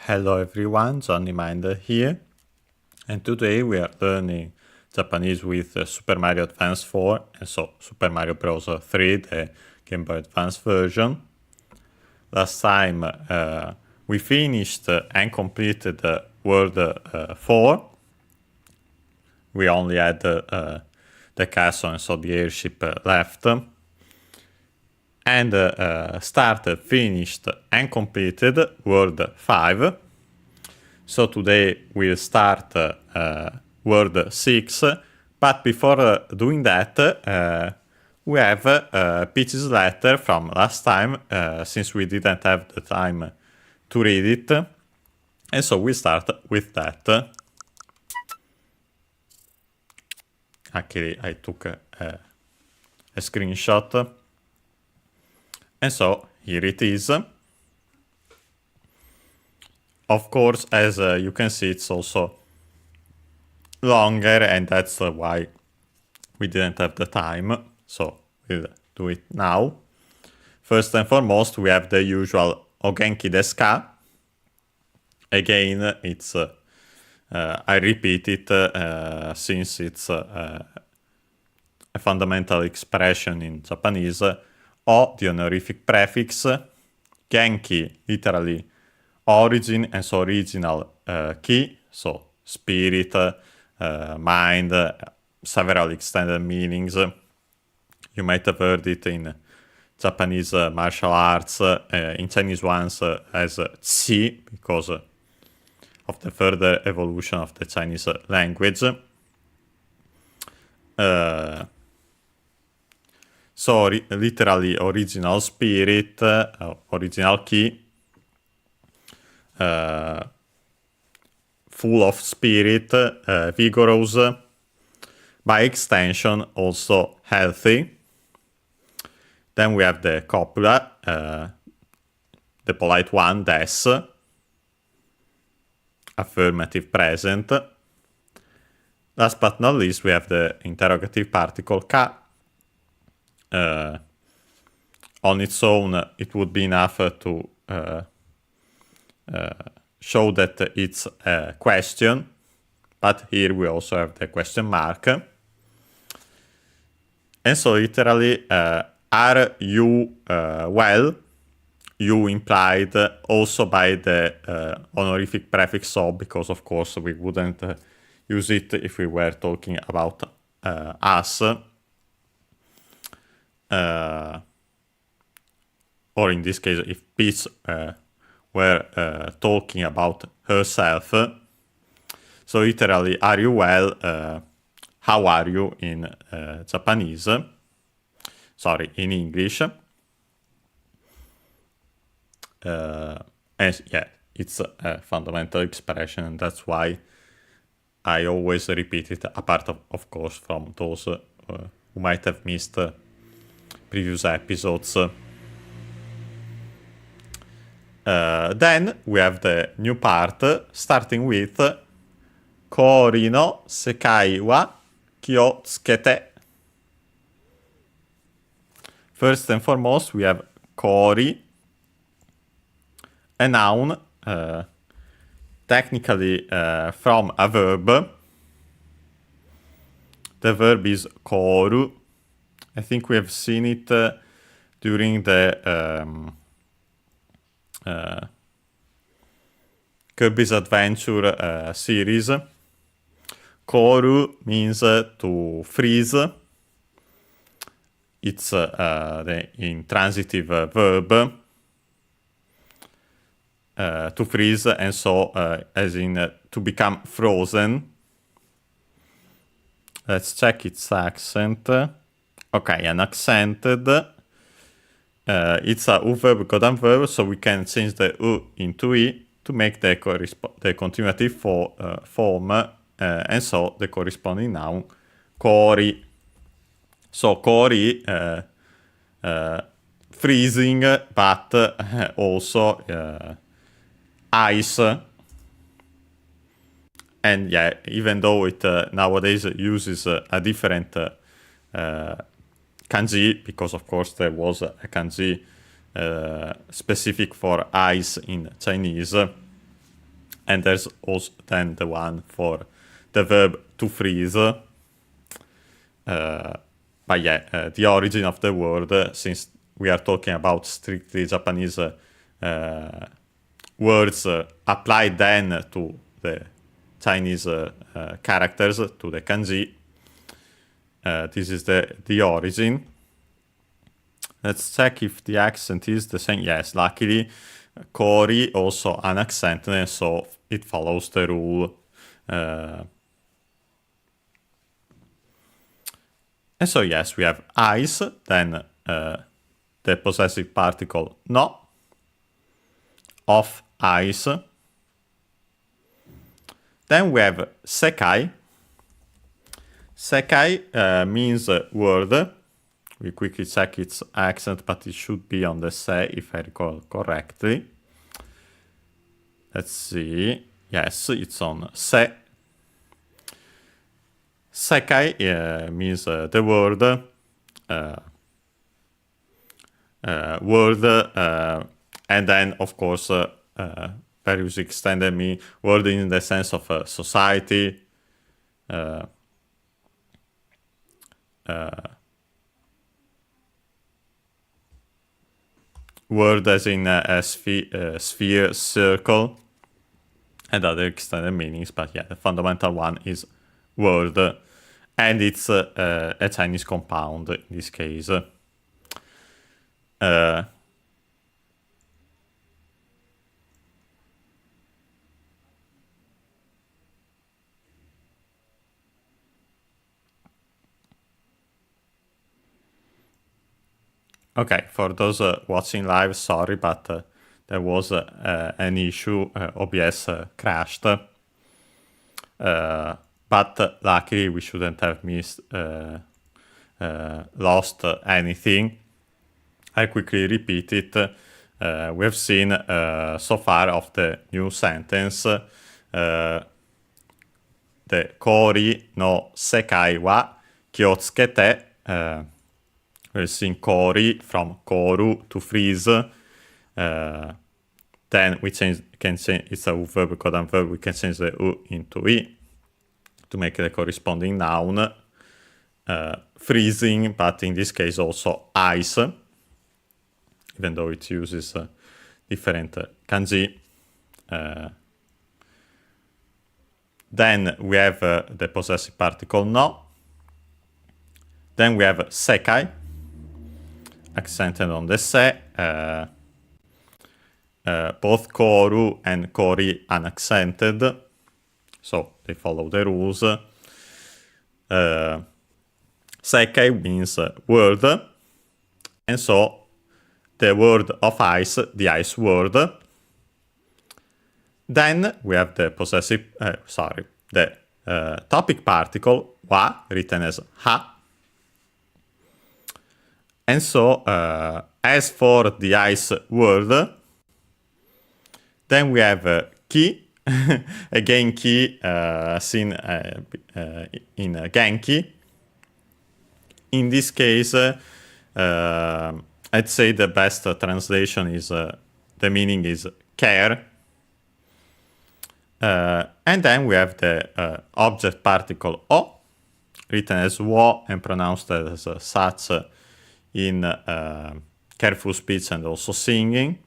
Hello everyone, Johnny Minder here, and today we are learning Japanese with Super Mario Advance 4 and so Super Mario Bros. 3, the Game Boy Advance version. Last time we finished and completed World 4. We only had the castle and so the airship left. And started, finished, and completed World 5. So today we'll start World 6, but before doing that, we have Peach's letter from last time, since we didn't have the time to read it, and so we start with that. Actually, I took a screenshot. And so here it is. Of course, as you can see, it's also longer, and that's why we didn't have the time. So we'll do it now. First and foremost, we have the usual Ogenki desu ka? Again, it's I repeat it since it's a fundamental expression in Japanese. O, the honorific prefix, Genki, literally origin, and so original ki, so spirit, mind, several extended meanings. You might have heard it in Japanese martial arts, in Chinese ones as qi, because of the further evolution of the Chinese language. So literally original spirit, original ki, full of spirit, vigorous, by extension also healthy. Then we have the copula, the polite one, des, affirmative present. Last but not least, we have the interrogative particle ka. On its own, it would be enough to show that it's a question, but here we also have the question mark. And so literally, are you well? You implied also by the honorific prefix so, because of course we wouldn't use it if we were talking about us. Or in this case, if Peach were talking about herself. So literally, are you well? How are you in Japanese? Sorry, in English. And yeah, it's a fundamental expression, and that's why I always repeat it, apart of course from those who might have missed previous episodes. Then we have the new part, starting with Kori no sekai wa kyo tsukete. First and foremost, we have Kori, a noun, technically from a verb. The verb is koru. I think we have seen it during the Kirby's Adventure series. Koru means to freeze. It's the intransitive verb, to freeze, and so as in to become frozen. Let's check its accent. Okay, an accented. It's a U verb, Godan verb, so we can change the U into I to make the continuative form, and so the corresponding noun, Kori. So Kori, freezing, but also ice. And yeah, even though it nowadays uses a different kanji, because of course there was a kanji specific for ice in Chinese. And there's also then the one for the verb to freeze. But yeah, the origin of the word, since we are talking about strictly Japanese words applied then to the Chinese characters, to the kanji, this is the origin. Let's check if the accent is the same. Yes, luckily, Kori also unaccented, so it follows the rule. And so yes, we have ice, then the possessive particle no, of ice. Then we have sekai. Sekai means word. We quickly check its accent, but it should be on the se, if I recall correctly. Let's see. Yes, it's on se. Sekai means the word. And then, of course, various extended mean word in the sense of society. Word as in a sphere, circle, and other extended meanings, but yeah, the fundamental one is word, and it's a Chinese compound in this case. Okay, for those watching live, sorry, but there was an issue. OBS crashed. But luckily, we shouldn't have lost anything. I quickly repeat it. We have seen so far of the new sentence, the kori no sekai wa kyotsukete. We've seen kori from koru to freeze. Then we can change, it's a verb, codon verb, we can change the u into i to make the corresponding noun. Freezing, but in this case also ice, even though it uses different kanji. Then we have the possessive particle no. Then we have sekai, accented on the se. Both koru and kori unaccented, so they follow the rules. Sekai means word, and so the word of ice, the ice word. Then we have the possessive, the topic particle wa, written as ha. And so, as for the ice word, then we have ki, again ki, seen in Genki. In this case, I'd say the best translation is, the meaning is care. And then we have the object particle o, written as wo and pronounced as such in careful speech and also singing.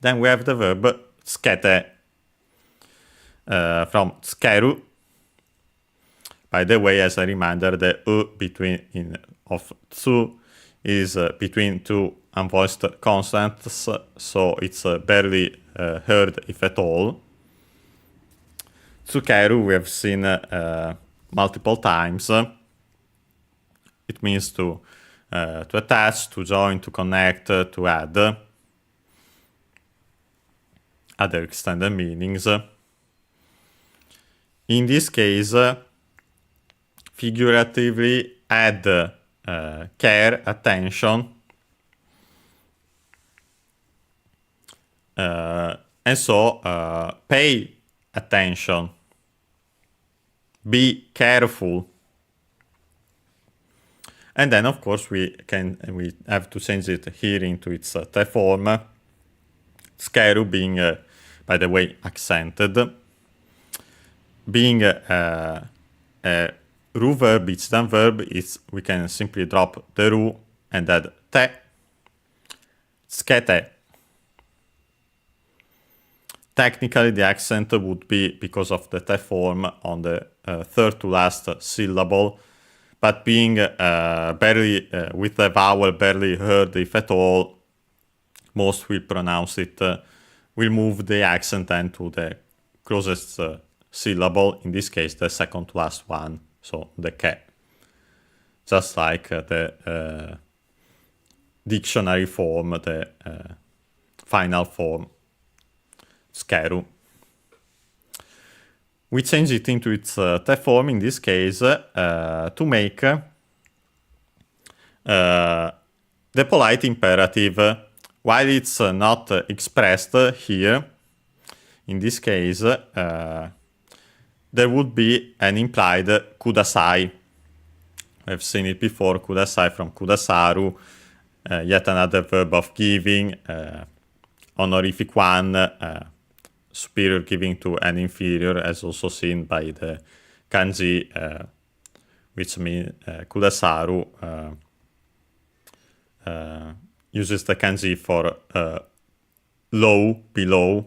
Then we have the verb tsukete, from tsukeru. By the way, as a reminder, the u of tsu is between two unvoiced consonants, so it's barely heard, if at all. Tsukeru we have seen multiple times. It means to attach, to join, to connect, to add. Other extended meanings. In this case, figuratively add care, attention, and so pay attention, be careful. And then, of course, we have to change it here into its te form. Tsukeru being, by the way, accented. Being a ru verb, each done verb, we can simply drop the ru and add te. Skete. Technically, the accent would be because of the te form on the third to last syllable, but being barely with the vowel barely heard, if at all, most will pronounce it. Will move the accent then to the closest syllable. In this case, the second to last one, so the ke. Just like the dictionary form, the final form. Skeru. We change it into its te form in this case to make the polite imperative. While it's not expressed here, in this case, there would be an implied kudasai. We've seen it before, kudasai from kudasaru, yet another verb of giving, honorific one, superior giving to an inferior, as also seen by the kanji, which means kudasaru uses the kanji for low, below,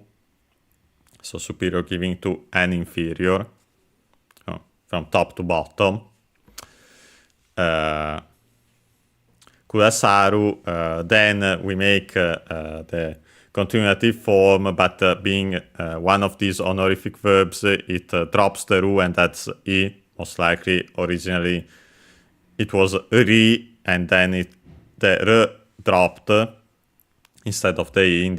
so superior giving to an inferior, from top to bottom. Kudasaru, then we make the continuative form, but being one of these honorific verbs, it drops the ru and adds I. Most likely, originally, it was ri, and then the r dropped instead of the I in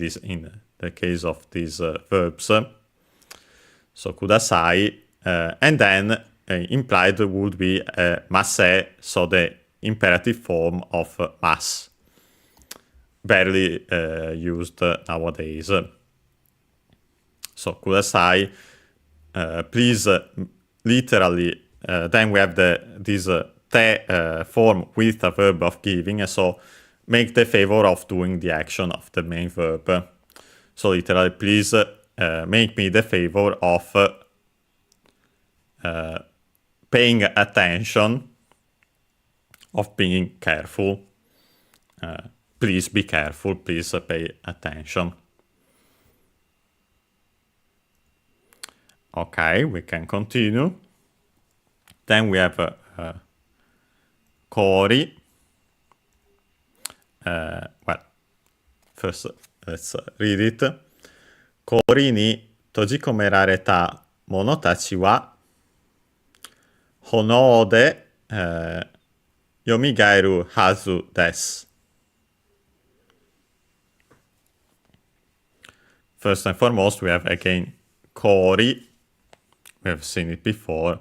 the case of these verbs. So kudasai, and then implied would be masse, so the imperative form of mas. Barely used nowadays. So kudasai, please, literally, then we have this te form with a verb of giving, so make the favor of doing the action of the main verb. So literally, please make me the favor of paying attention, of being careful. Please be careful, please pay attention. Okay, we can continue. Then we have kori. Well, first let's read it. Kori ni tojikomerareta mono tachi wa honou de yomigaeru hazu desu. First and foremost, we have again kori. We have seen it before.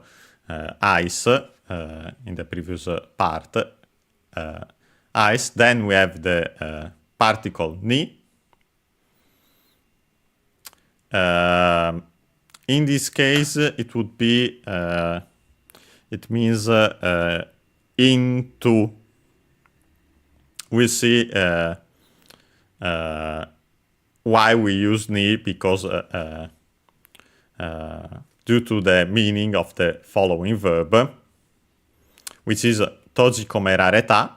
Ice in the previous part. Ice. Then we have the particle ni. In this case, it would be, it means into. We'll see why we use ni, because due to the meaning of the following verb, which is tojikomerareta.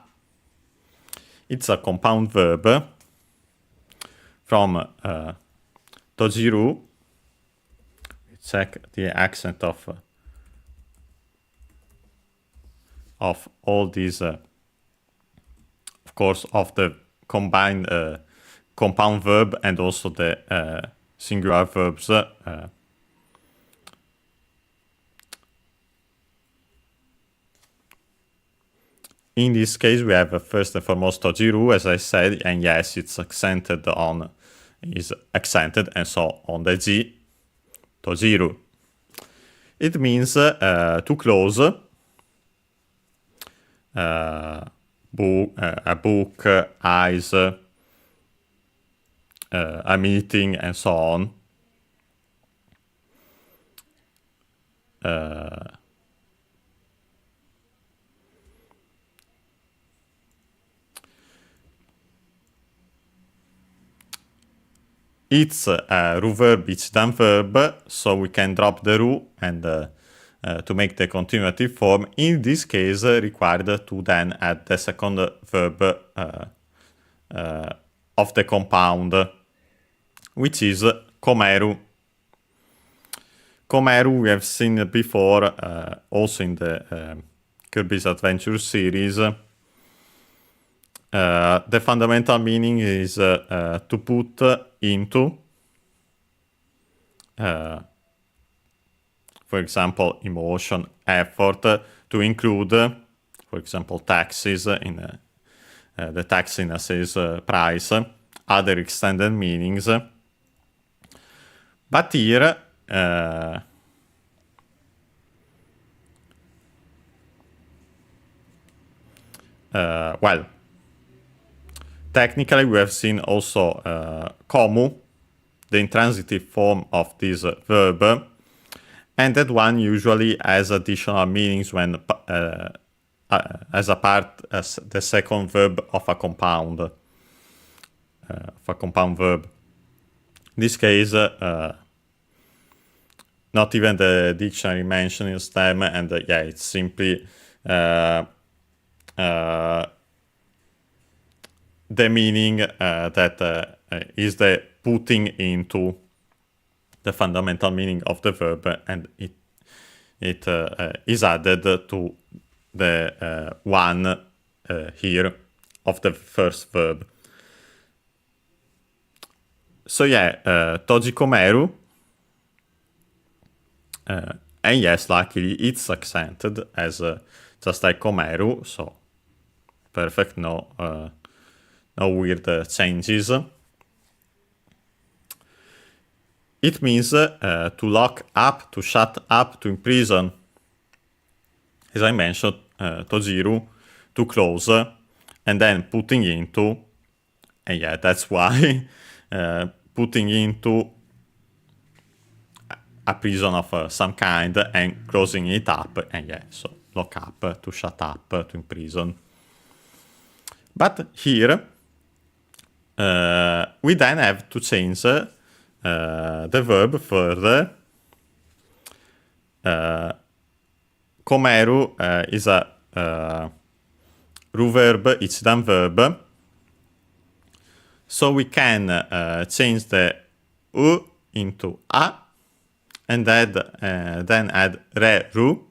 It's a compound verb from tojiru. Check the accent of all these, of course, of the combined compound verb and also the singular verbs. In this case, we have first and foremost tojiru, as I said, and yes, it's accented on, is accented, and so on the ji, tojiru. It means to close a book, eyes, a meeting, and so on. it's a ru verb, it's done verb, so we can drop the ru and to make the continuative form. In this case, required to then add the second verb of the compound, which is comeru. Comeru we have seen before, also in the Kirby's Adventure series. The fundamental meaning is to put into, for example, emotion, effort, to include, for example, taxes in the tax in a sales price, other extended meanings. But here, well, technically we have seen also komu, the intransitive form of this verb, and that one usually has additional meanings when as a part as the second verb of a compound verb. In this case, not even the dictionary mentions them, and yeah, it's simply the meaning that is the putting into the fundamental meaning of the verb, and it is added to the one here of the first verb. So yeah, toji komeru, and yes, luckily it's accented as just like komeru, so perfect, no weird changes. It means to lock up, to shut up, to imprison. As I mentioned, tojiru, to close, and then putting into, and yeah, that's why putting into a prison of some kind and closing it up, and yeah, so lock up, to shut up, to imprison. But here, we then have to change the verb further. Komeru is a ru verb, it's done verb. So we can change the u into a, and then add re ru.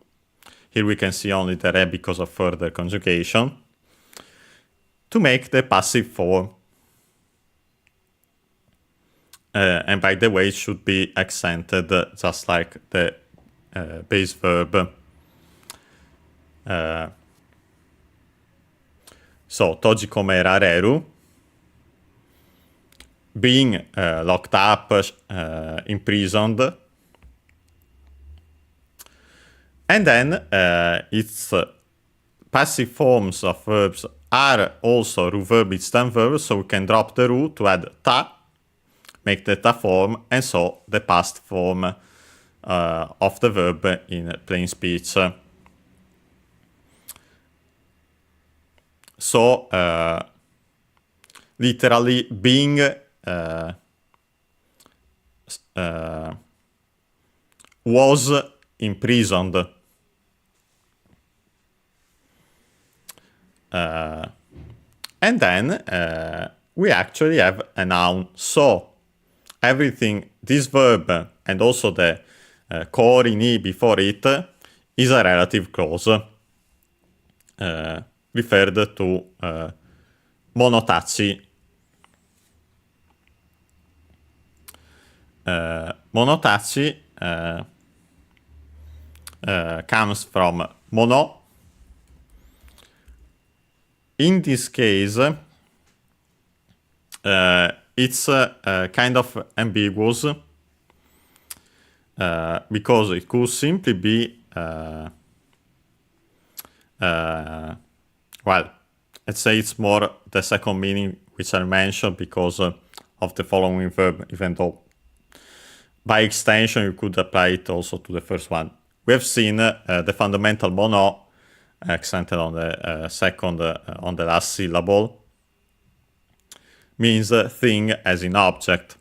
Here we can see only the re because of further conjugation, to make the passive form. And by the way, it should be accented just like the base verb. So, toji komera reru, being locked up, imprisoned. And then its passive forms of verbs are also ru verb, it's done verb, so we can drop the ru to add ta, make the ta form, and so the past form of the verb in plain speech. So, literally, being was imprisoned. And then we actually have a noun. So, everything, this verb, and also the core in e before it, is a relative clause referred to monotachi. Monotachi comes from mono. In this case, it's kind of ambiguous because it could simply be, well, let's say it's more the second meaning which I mentioned because of the following verb, even though by extension you could apply it also to the first one. We have seen the fundamental mono accented on the second, on the last syllable, means thing as in object.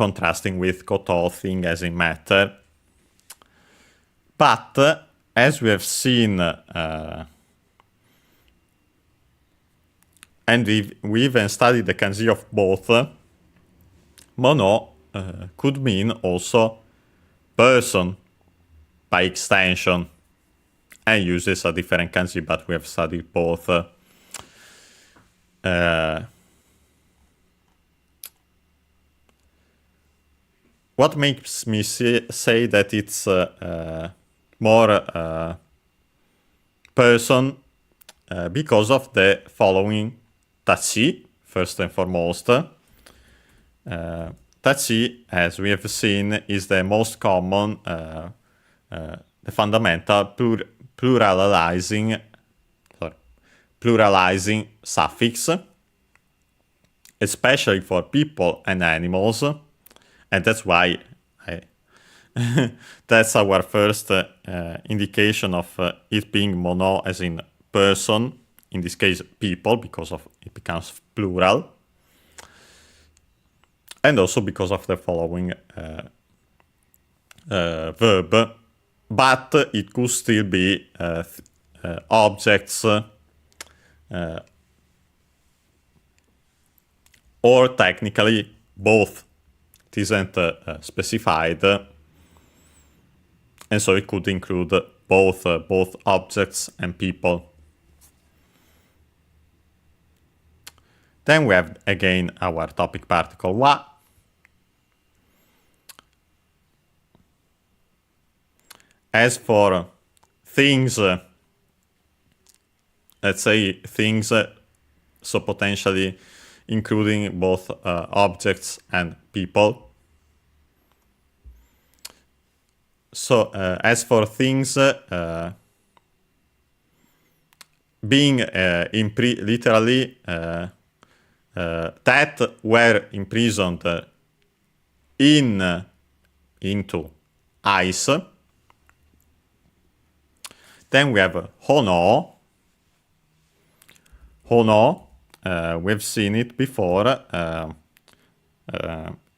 contrasting with koto, thing as in matter. But as we have seen, and we even studied the kanji of both, mono could mean also person by extension, and uses a different kanji, but we have studied both. What makes me say that it's more person because of the following tachi, first and foremost. Tachi, as we have seen, is the most common, the fundamental pluralizing suffix, especially for people and animals, and that's why that's our first indication of it being mono, as in person, in this case people, because of it becomes plural, and also because of the following verb, but it could still be objects, or technically both. It isn't specified, and so it could include both objects and people. Then we have again our topic particle wa. As for things, let's say things, so potentially including both objects and people. So as for things, being literally that were imprisoned into ice. Then we have hono. Hono, we've seen it before.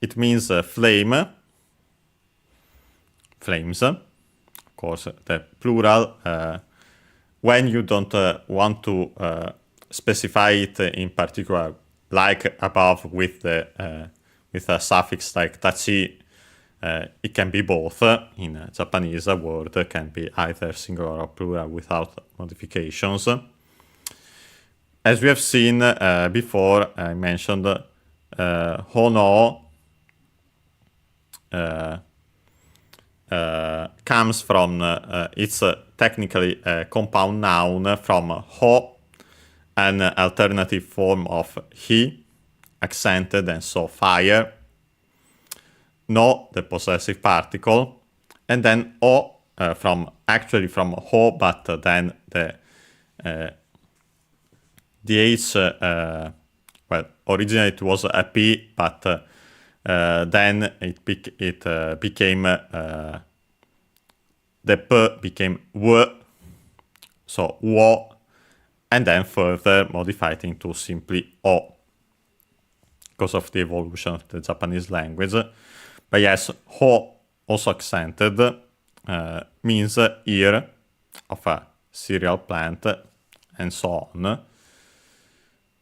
It means flame. Flames. Of course, the plural. When you don't want to specify it in particular, like above with a suffix like tachi, it can be both. In Japanese, a word can be either singular or plural without modifications. As we have seen before, I mentioned hono comes from, it's technically a compound noun from ho, an alternative form of he, accented, and so fire. No, the possessive particle, and then o from ho, but then the h, well, originally it was a p, but then it became the p became w, so wo, and then further modified into simply o because of the evolution of the Japanese language. But yes, ho, also accented, means ear of a cereal plant, and so on.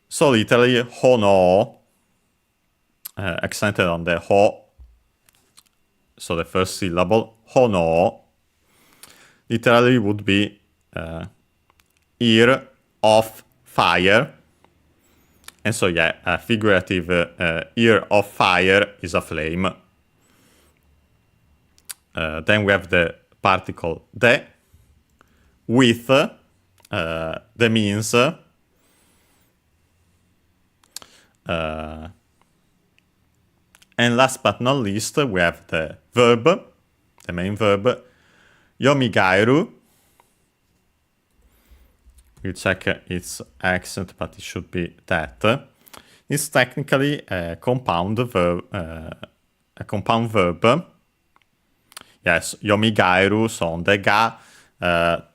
So literally, hono, accented on the ho, so the first syllable, hono, literally would be ear of fire. And so yeah, a figurative ear of fire is a flame. Then we have the particle de, with the means, and last but not least, we have the verb, the main verb, yomigairu. You check its accent, but it should be that. It's technically a compound verb. Yes, yomigairu, so on the ga.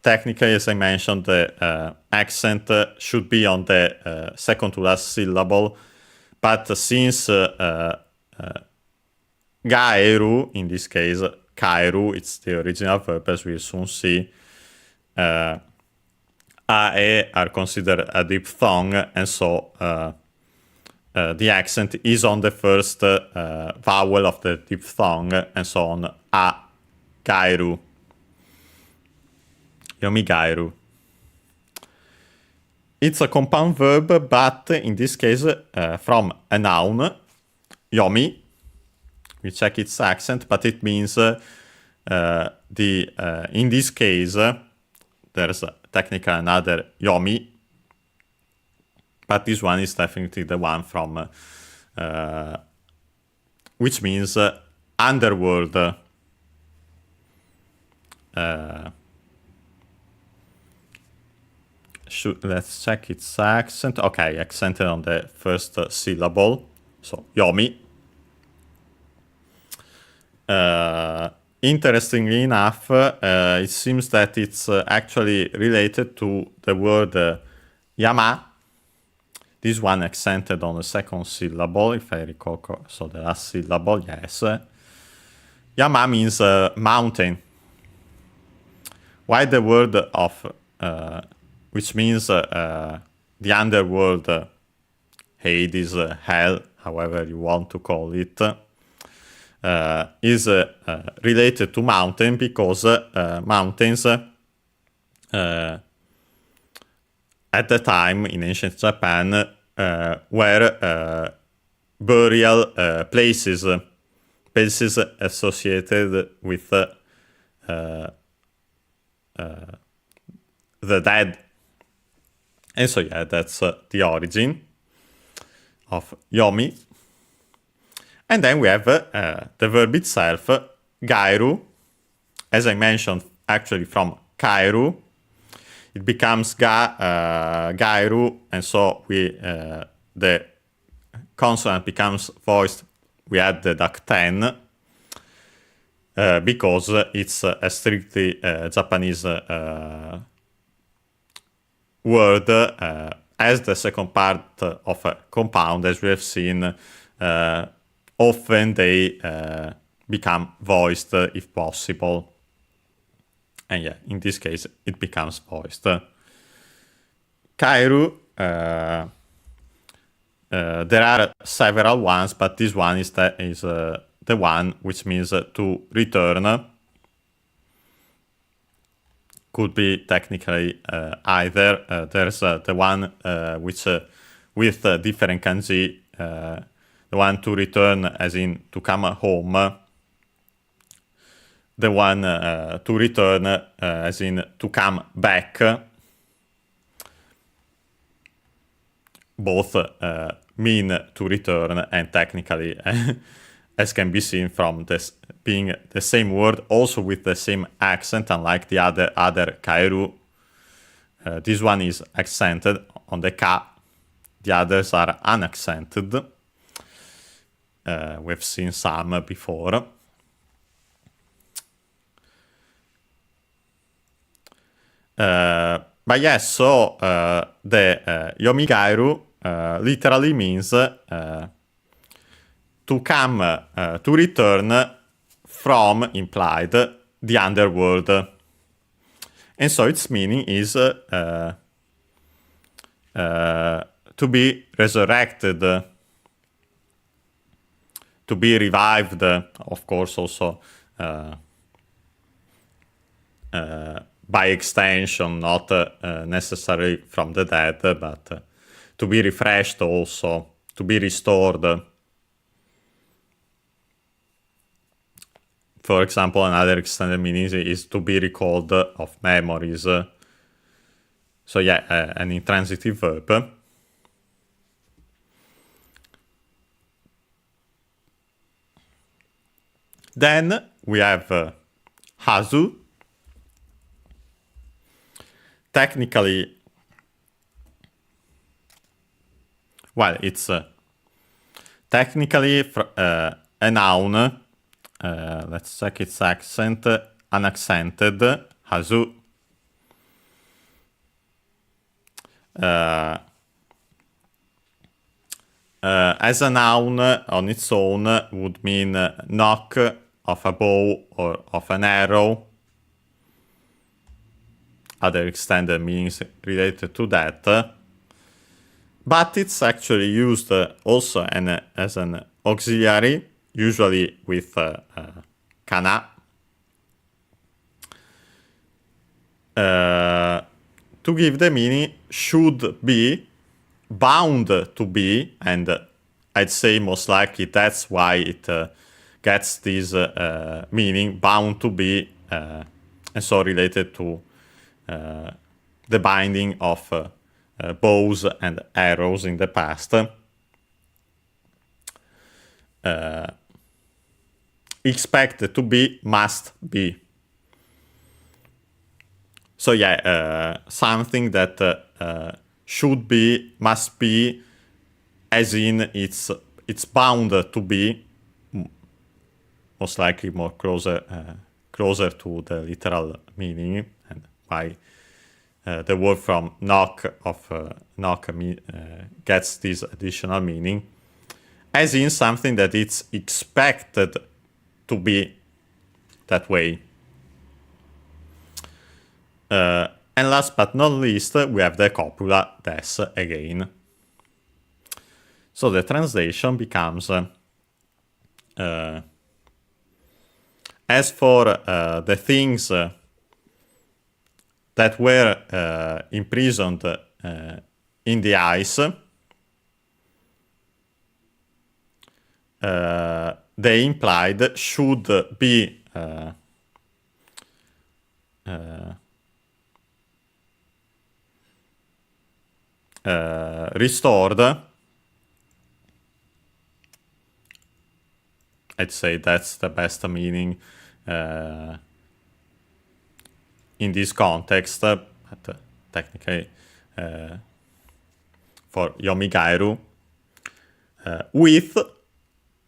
Technically, as I mentioned, the accent should be on the second to last syllable. But since gaeru, in this case, kairu, it's the original verb, as we'll soon see. Ae are considered a diphthong, and so the accent is on the first vowel of the diphthong, and so on a gairu. Yomi gairu. It's a compound verb, but in this case, from a noun, yomi. We check its accent, but it means in this case, there's technically another yomi, but this one is definitely the one from, which means underworld. Let's check its accent. Okay, accented on the first syllable, so yomi. Interestingly enough, it seems that it's actually related to the word yama. This one accented on the second syllable, if I recall. So the last syllable, yes. Yama means mountain. Why the word of, which means the underworld, Hades, hell, however you want to call it, is related to mountain because mountains at the time in ancient Japan were burial places associated with the dead. And so yeah, that's the origin of yomi. And then we have the verb itself, gairu. As I mentioned, actually from kairu, it becomes gairu, and so the consonant becomes voiced. We add the duck 10 because it's a strictly Japanese word, as the second part of a compound, as we have seen. Often they become voiced if possible. And yeah, in this case, it becomes voiced. Kairu, there are several ones, but this one is the one which means to return. Could be technically either. There's the one which with different kanji, the one to return as in to come home, the one to return as in to come back. Both mean to return, and technically, as can be seen from this being the same word, also with the same accent, unlike the other kairu. This one is accented on the ka, the others are unaccented. We've seen some before. But yes, so the yomigairu literally means to come, to return from, implied, the underworld. And so its meaning is to be resurrected, to be revived, of course, also by extension, not necessarily from the dead, but to be refreshed also, to be restored. For example, another extended meaning is to be recalled of memories. So yeah, an intransitive verb. Then we have hazu. Technically, well, it's technically a noun. Let's check its accent. Unaccented, hazu. as a noun on its own would mean knock of a bow or of an arrow. Other extended meanings related to that. But it's actually used also as an auxiliary, usually with kana. To give the meaning should be, bound to be, and I'd say most likely that's why it gets this meaning, bound to be, and so related to the binding of bows and arrows in the past. Expected to be, must be. So yeah, something that should be, must be, as in it's bound to be, most likely more closer to the literal meaning, and why the word from knock gets this additional meaning, as in something that it's expected to be that way. And last but not least, we have the copula des again. So the translation becomes, as for the things that were imprisoned in the ice, they implied should be restored. I'd say that's the best meaning in this context, but technically for Yomigairu, with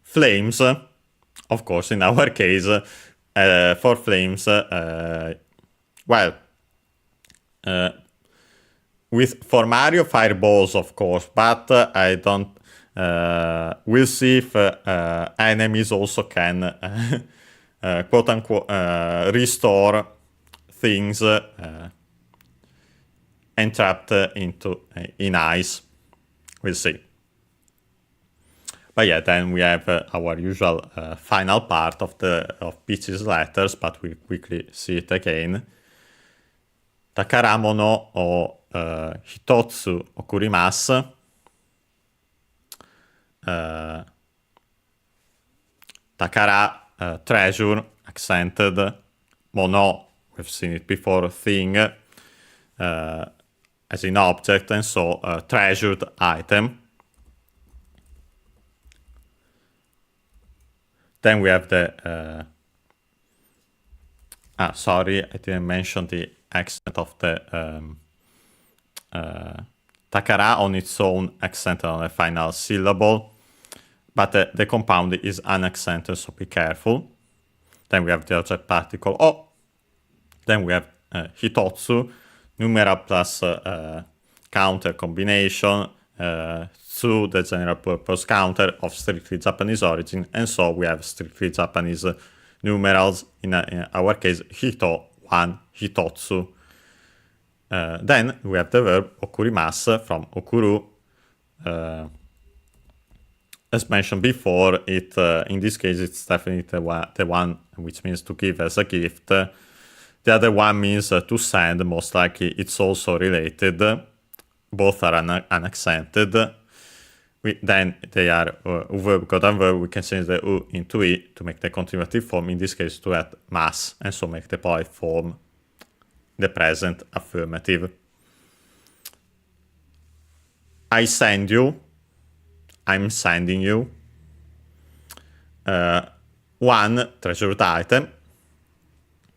flames, of course, in our case, for flames, for Mario, fireballs, of course, but I don't. We'll see if enemies also can, quote unquote, restore things entrapped in ice. We'll see. But yeah, then we have our usual final part of Peach's letters, but we'll quickly see it again. Takaramo no o hitotsu okurimasu. Takara, treasure, accented. Mono, we've seen it before, thing, as in object, and so treasured item. Then we have the, sorry, I didn't mention the accent of the takara on its own, accented on the final syllable, but the compound is unaccented, so be careful. Then we have the object particle o. Then we have hitotsu, numeral plus counter combination, to the general purpose counter of strictly Japanese origin, and so we have strictly Japanese numerals, in our case hito, one, hitotsu. Then we have the verb okurimasu from okuru. As mentioned before, it in this case it's definitely the one which means to give as a gift. The other one means to send, most likely it's also related. Both are unaccented. Then they are verb, God and verb. We can change the u into i to make the continuative form, in this case to add mas, and so make the polite form the present affirmative. I send you. I'm sending you. One treasured item.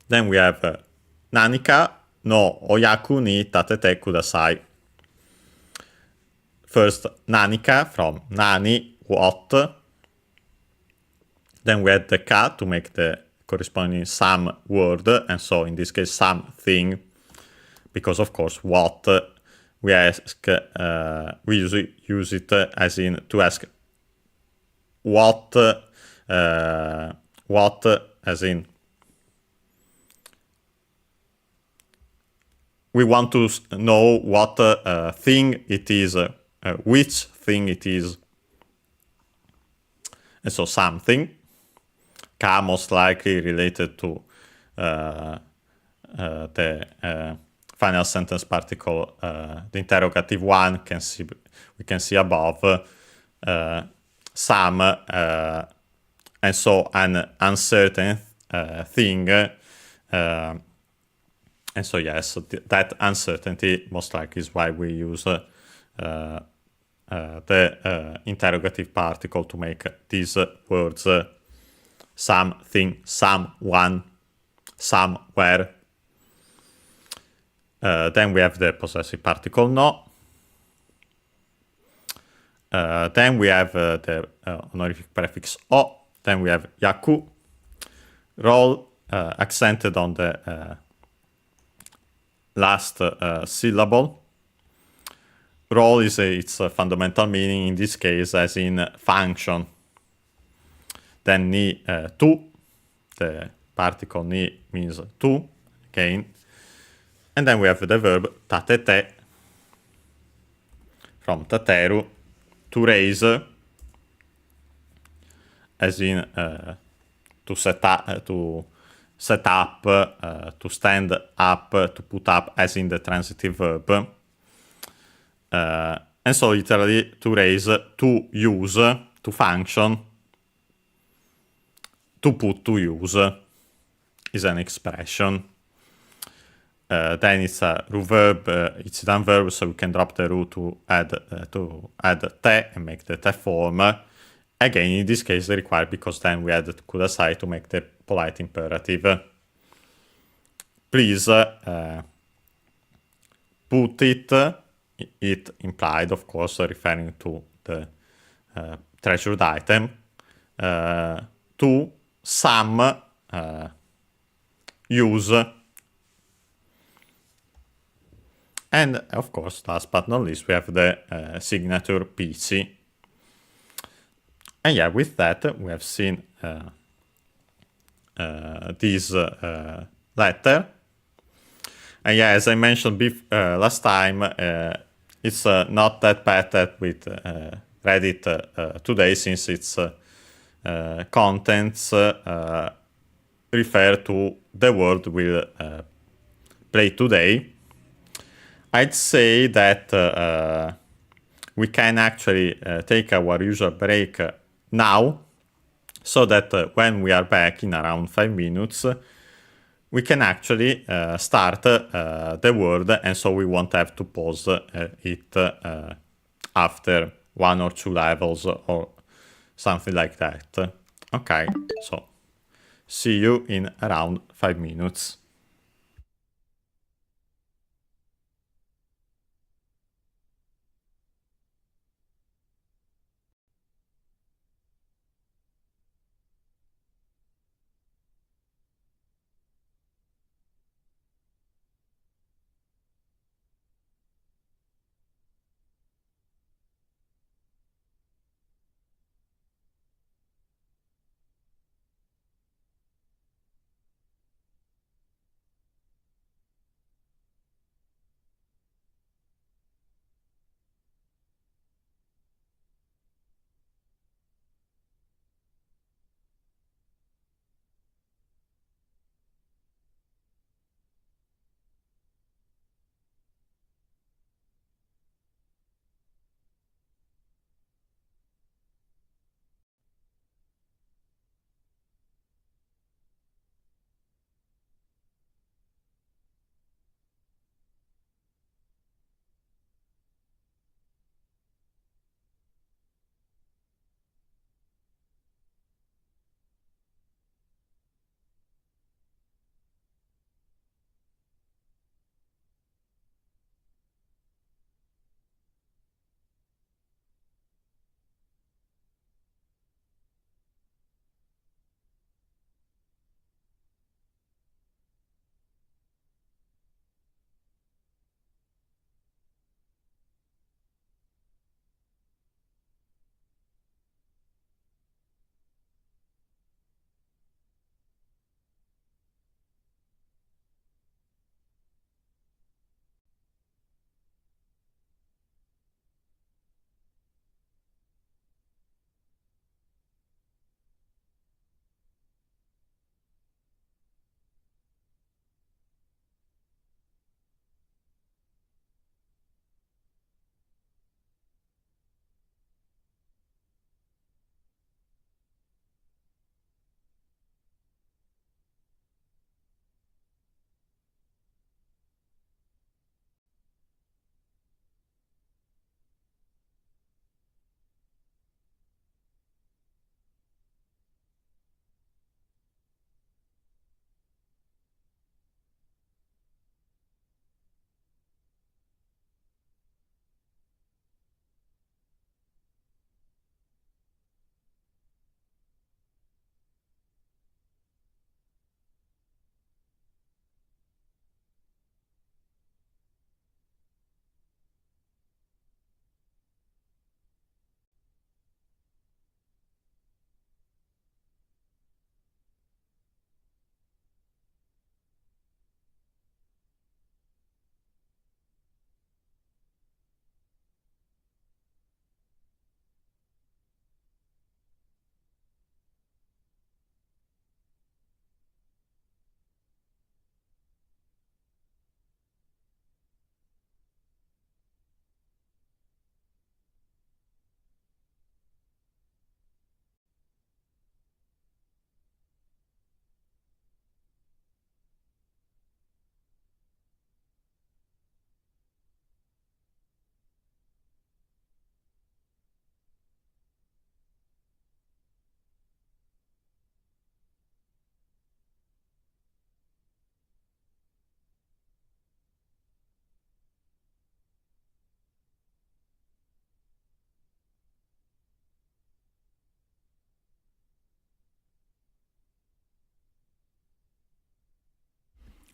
Then we have nanika no oyaku ni tatete kudasai. First, nanika from nani, what. Then we add the ka to make the corresponding some word, and so in this case something, because of course what we ask, we use it as in to ask what as in we want to know what thing it is, which thing it is. And so something, K most likely related to the final sentence particle, the interrogative one we can see above, some, and so an uncertain thing. And so yes, that uncertainty most likely is why we use the interrogative particle to make these words something, someone, somewhere. Then we have the possessive particle no. Then we have the honorific prefix o. Then we have yaku, roll, accented on the last syllable. Roll is its fundamental meaning in this case as in function. Then ni tu, the particle ni means to, again. And then we have the verb tatete, from tateru, to raise, as in to set up, to stand up, to put up, as in the transitive verb. And so literally to raise, to use, to function, to put to use is an expression. Then it's a ru verb, it's a done verb, so we can drop the ru to add te and make the te form. Again, in this case, required because then we added kudasai to make the polite imperative. Please put it implied, of course, referring to the treasured item, to some use. And of course, last but not least, we have the signature PC. And yeah, with that, we have seen this letter. And yeah, as I mentioned last time, it's not that bad that we read it today, since its contents refer to the word we'll play today. I'd say that we can actually take our usual break now, so that when we are back in around 5 minutes, we can actually start the word, and so we won't have to pause it after 1 or 2 levels or something like that. Okay, so see you in around 5 minutes.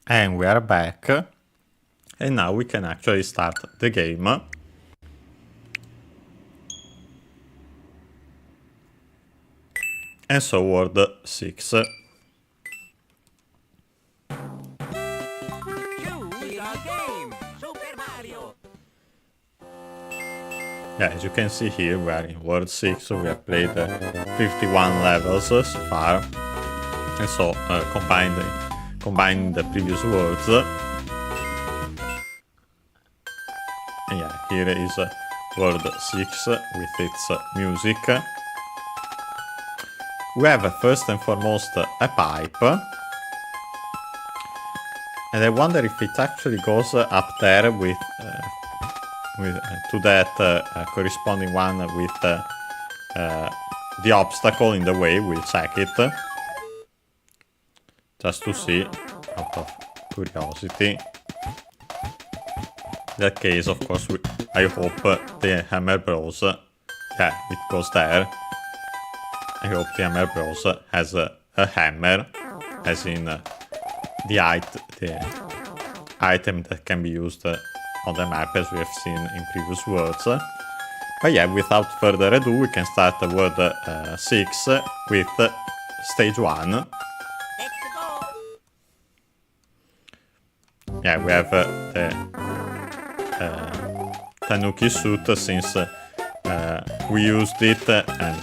And we are back. And now we can actually start the game. And so word 6. Yeah, as you can see here, we are in World 6, so we have played 51 levels so far. And so, combining the previous words. And yeah, here is World 6 with its music. We have first and foremost a pipe. And I wonder if it actually goes up there with to that corresponding one with the obstacle in the way. We'll check it just to see, out of curiosity. In that case, of course, I hope the Hammer Bros. Yeah, it goes there. I hope the Hammer Bros. Has a hammer, as in the item that can be used on the map, as we have seen in previous words. But yeah, without further ado, we can start the word 6 with stage 1. Yeah, we have the Tanuki suit, since we used it and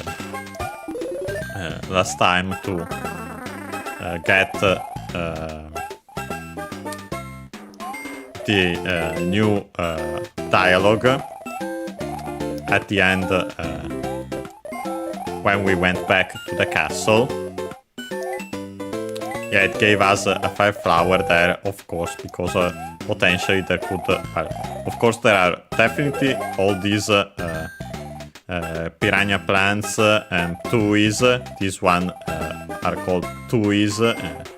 last time to get the new dialogue at the end when we went back to the castle. Yeah, it gave us a fire flower there, of course, because potentially there could... of course, there are definitely all these piranha plants and tuis. This one are called tuis, at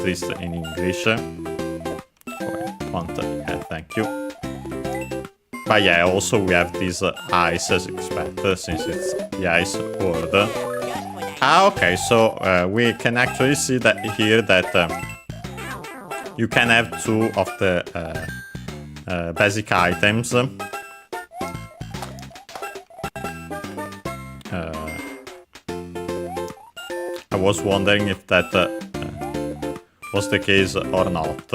least in English. Yeah, thank you. But yeah, also we have these ice as expected, since it's the ice word. Okay, so we can actually see that here that you can have 2 of the basic items. I was wondering if that was the case or not.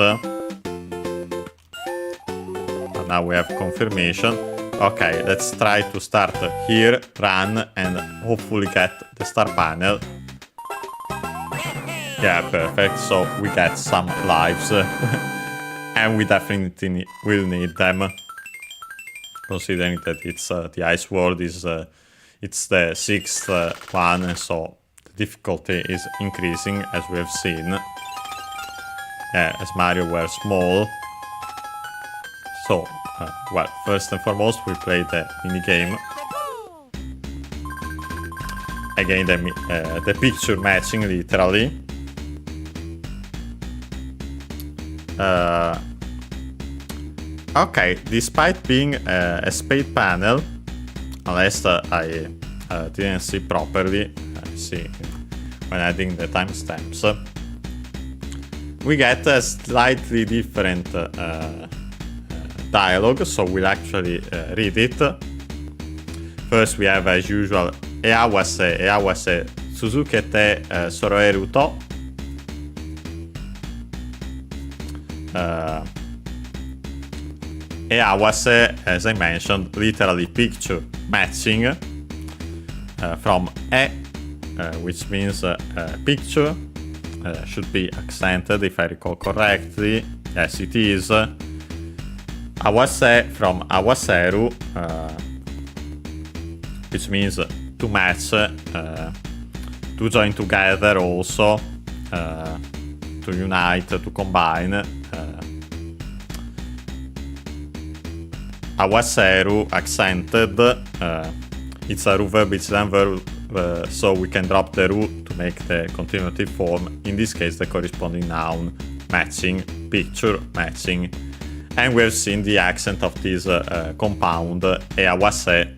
Now we have confirmation. Okay, let's try to start here, run, and hopefully get the star panel. Yeah, perfect. So we get some lives. And we definitely will need them. Considering that it's the ice world is it's the 6th one, and so the difficulty is increasing, as we have seen. As Mario were small. So, well, first and foremost, we play the minigame. Again, the picture matching, literally. Okay, despite being a spade panel, unless I didn't see properly, see when adding the timestamps, we get a slightly different dialogue, so we'll actually read it. First we have, as usual, Eawase Suzukete Soroeru to. Eawase, as I mentioned, literally picture matching, from which means picture, should be accented if I recall correctly. Yes, it is. Awase from Awaseru, which means to match, to join together also, to unite, to combine. Awaseru accented, it's a ru verb, it's an verb, so we can drop the ru to make the continuative form, in this case the corresponding noun, matching, picture matching. And we've seen the accent of this compound, Eawase,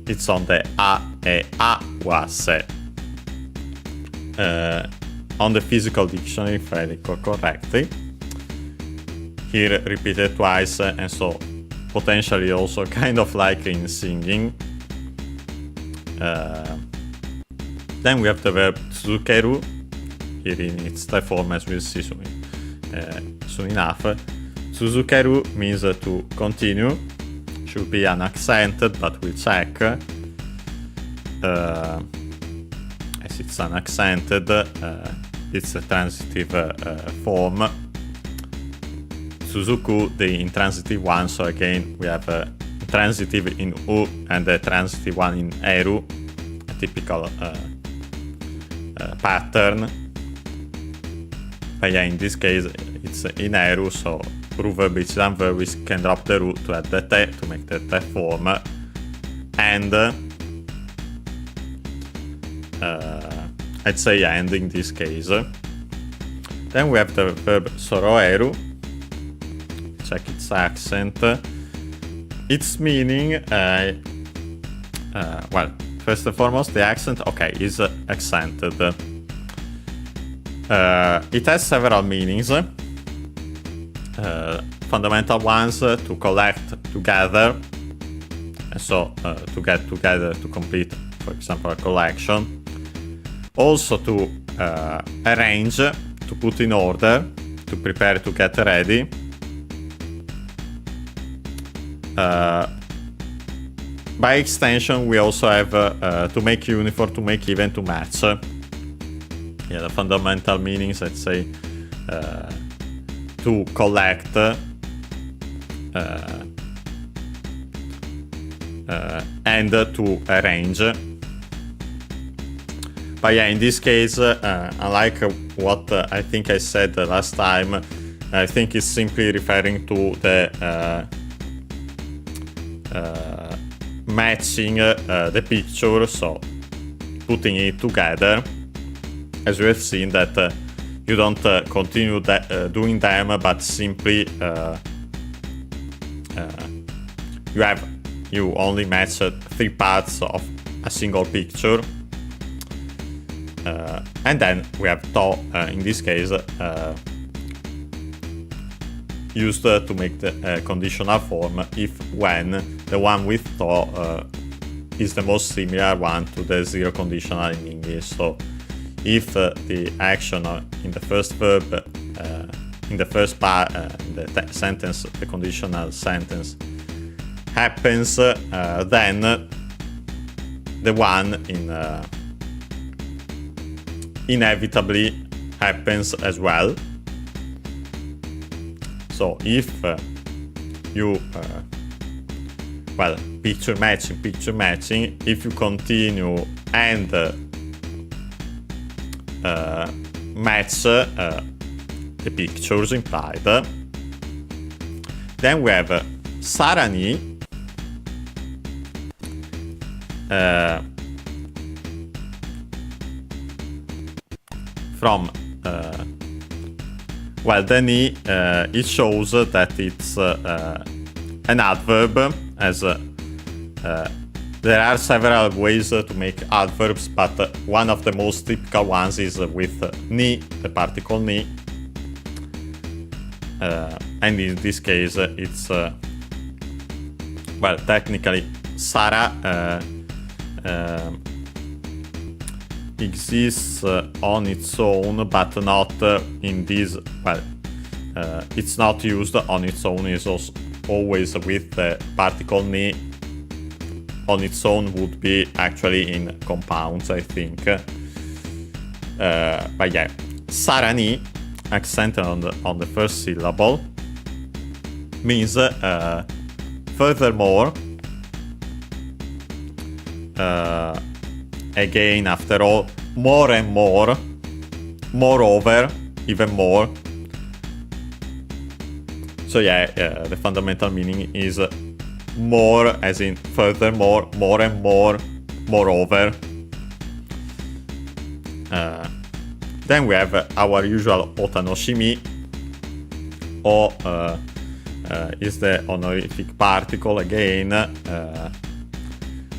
it's on the A e Awase. on the physical dictionary, if I recall correctly. Here repeated twice, and so potentially also kind of like in singing. Then we have the verb tsuzukeru, here in its type form, as we'll see soon enough. Tsuzukeru means to continue, should be unaccented, but we'll check. As it's unaccented, it's a transitive form. Suzuku, the intransitive one, so again we have a transitive in U and a transitive one in Eru, a typical pattern. But yeah, in this case it's in Eru, so Ru verb ichidan verb, we can drop the Ru to add the te to make the te form, and I'd say and in this case. Then we have the verb soroeru. Check its accent. Its meaning, well, first and foremost, the accent, okay, is accented. It has several meanings. Fundamental ones, to collect together, and so to get together to complete, for example, a collection. Also to arrange, to put in order, to prepare to get ready. By extension, we also have to make uniform, to make even, to match. Yeah, the fundamental meanings, let's say, to collect, and to arrange. But yeah, in this case, unlike what I think I said last time, I think it's simply referring to the matching the picture, so putting it together. As we have seen that you don't continue doing them, but simply you only match 3 parts of a single picture. And then we have to, in this case, used to make the conditional form if when the one with to is the most similar one to the zero conditional in English. So if the action in the first verb, in the first part, in the sentence, the conditional sentence happens, then the one in inevitably happens as well. So if you well, picture matching, if you continue and match the pictures implied, then we have sarani, from well, the ni, it shows that it's an adverb, as there are several ways to make adverbs, but one of the most typical ones is with ni, the particle ni, and in this case it's well, technically Sara exists on its own, but not in this, well, it's not used on its own, it's also always with the particle ni. On its own would be actually in compounds, I think. But yeah, sarani, accented on the first syllable, means furthermore. Again, after all, more and more, moreover, even more. So yeah, the fundamental meaning is more, as in furthermore, more and more, moreover. Then we have our usual otanoshimi, o is the honorific particle again.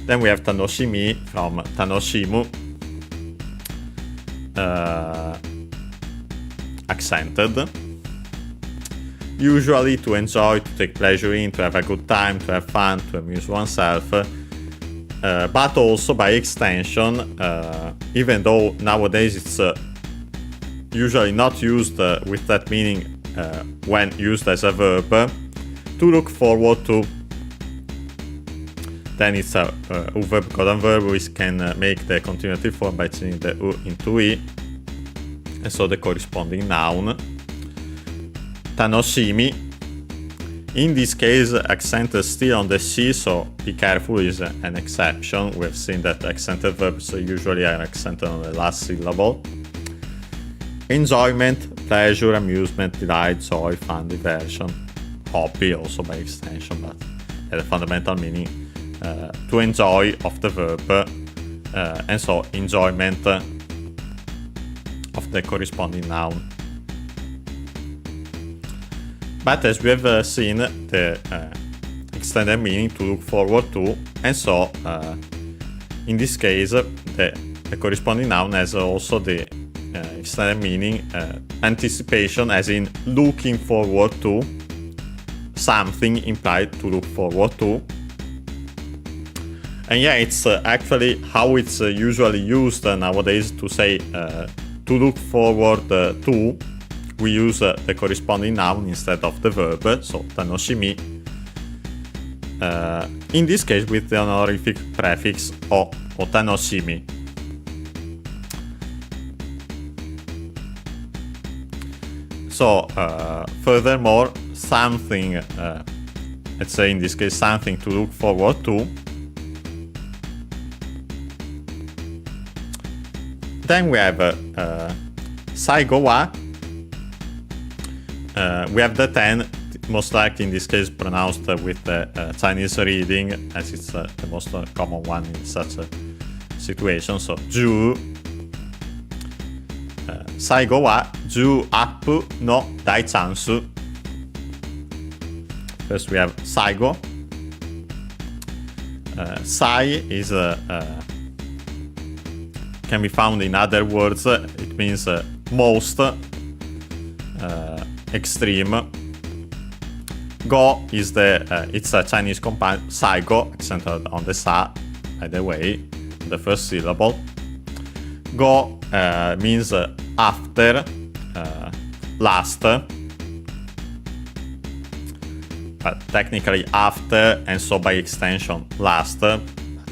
Then we have tanoshimi from tanoshimu. accented. Usually to enjoy, to take pleasure in, to have a good time, to have fun, to amuse oneself. But also by extension, even though nowadays it's usually not used with that meaning when used as a verb, to look forward to. Then it's a verb colon verb, which can make the continuative form by changing the U into I, and so the corresponding noun. Tanoshimi. In this case, accent is still on the C, so be careful, is an exception. We've seen that accented verbs usually are accented on the last syllable. Enjoyment, pleasure, amusement, delight, joy, fun, diversion, hobby also by extension, but the fundamental meaning to enjoy of the verb, and so enjoyment of the corresponding noun. But as we have seen, the extended meaning to look forward to, and so in this case the corresponding noun has also the extended meaning anticipation, as in looking forward to something implied to look forward to. And yeah, it's actually how it's usually used nowadays to say to look forward to. We use the corresponding noun instead of the verb, so tanoshimi. In this case with the honorific prefix o tanoshimi. So furthermore, something, let's say in this case something to look forward to. Then we have saigo wa. We have the 10, most likely in this case pronounced with the Chinese reading, as it's the most common one in such a situation. So, ju, saigo wa ju appu no daichansu. First we have saigo. Sai is can be found in other words. It means most. Extreme. Go is it's a Chinese compound. Saigo, accented on the sa, by the way, the first syllable. Go means after, last, but technically after, and so by extension last, but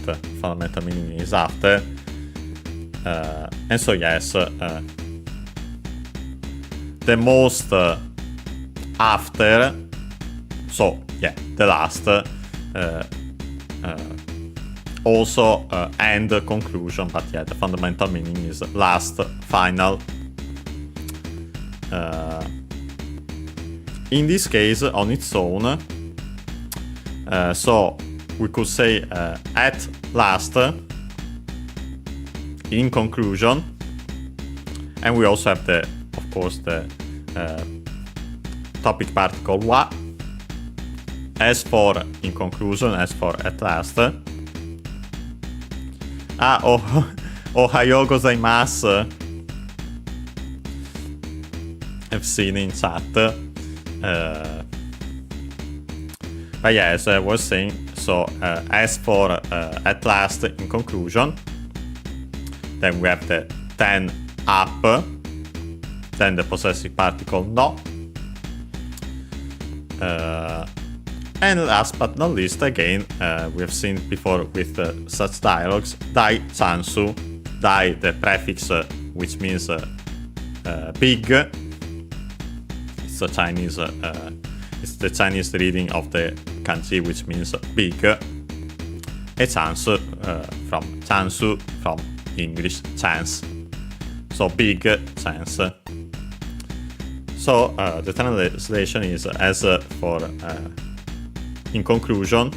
the fundamental meaning is after. And so yes, the most after, so yeah, the last, also and conclusion, but yeah, the fundamental meaning is last, final. In this case, on its own, so we could say at last, in conclusion, and we also have the, of course, the topic particle wa. As for in conclusion, as for at last. Ohayou gozaimasu. I've seen in chat. But yeah, as I was saying, so as for at last in conclusion, then we have the 10 up, then the possessive particle no. And last but not least, again, we have seen before with such dialogues, dai chansu, dai the prefix which means big. It's a Chinese, it's the Chinese reading of the kanji which means big. E chansu from chansu from English chance. So big chance. So the translation is as for in conclusion,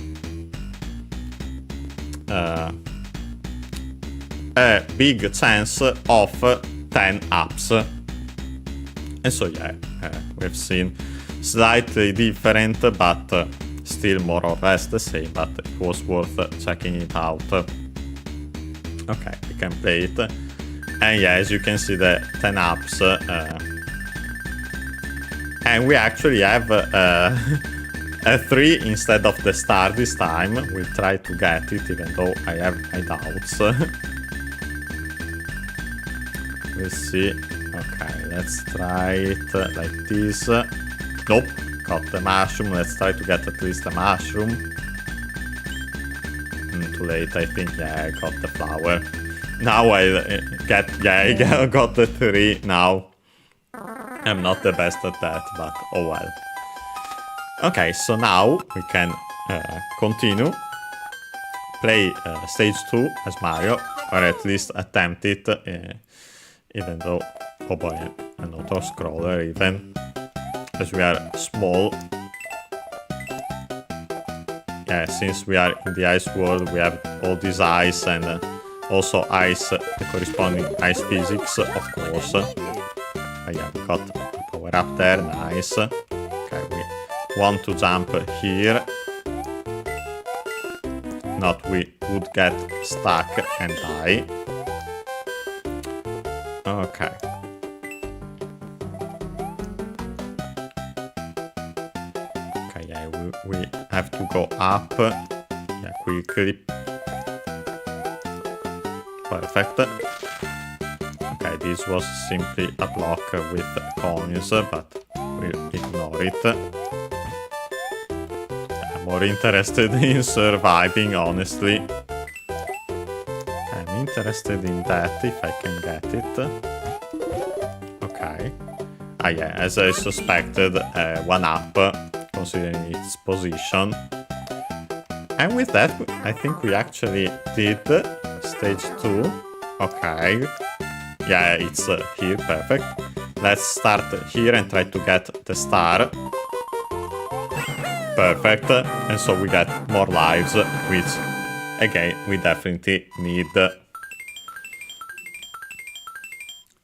a big chance of 10 ups. And so yeah, we've seen slightly different, but still more or less the same, but it was worth checking it out. Okay, we can play it. And yeah, as you can see, the 10 ups And we actually have a 3 instead of the star this time. We'll try to get it, even though I have my doubts. We'll see. Okay, let's try it like this. Nope, got the mushroom. Let's try to get at least a mushroom. Too late, I think. Yeah, I got the flower. Now I get... Yeah, I got the 3 now. I'm not the best at that, but oh well. Okay, so now we can continue. Play stage 2 as Mario, or at least attempt it, even though, oh boy, an auto-scroller even, as we are small. Yeah, since we are in the ice world, we have all this ice and also ice, the corresponding ice physics, of course. Yeah, we got a power up there, nice. Okay, we want to jump here. Not we would get stuck and die. Okay. Okay, yeah, we have to go up. Yeah, quickly. Perfect. Okay, this was simply a block with coins, but we'll ignore it. I'm more interested in surviving, honestly. I'm interested in that, if I can get it. Okay. Ah yeah, as I suspected, 1 up, considering its position. And with that, I think we actually did stage 2. Okay. Yeah, it's here, perfect. Let's start here and try to get the star. Perfect. And so we get more lives, which, again, we definitely need.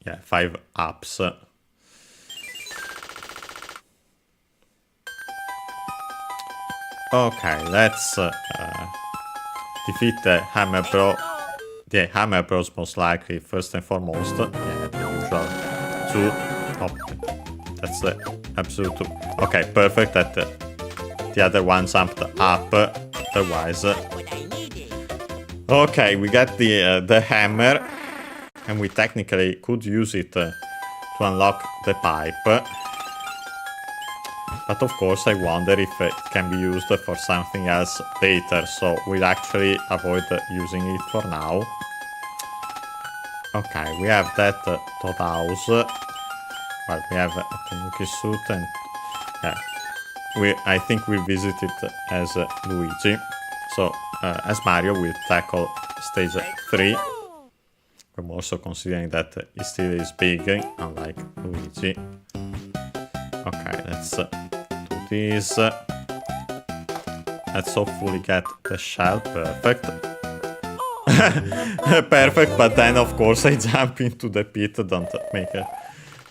Yeah, 5 ups. Okay, let's defeat the Hammer Bro. The Hammer Bros most likely, first and foremost. Yeah, the usual 2. Oh, that's the absolute 2. Okay, perfect that the other one jumped up. Otherwise... Okay, we got the hammer. And we technically could use it to unlock the pipe. But of course I wonder if it can be used for something else later, so we'll actually avoid using it for now. Okay, we have that Toad House. Well, we have a Tanuki suit and... Yeah, I think we visited as Luigi. So, as Mario, we'll tackle stage 3. I'm also considering that he still is big, unlike Luigi. Okay, let's... this. Let's hopefully get the shell. Perfect. Perfect, but then of course I jump into the pit. Don't make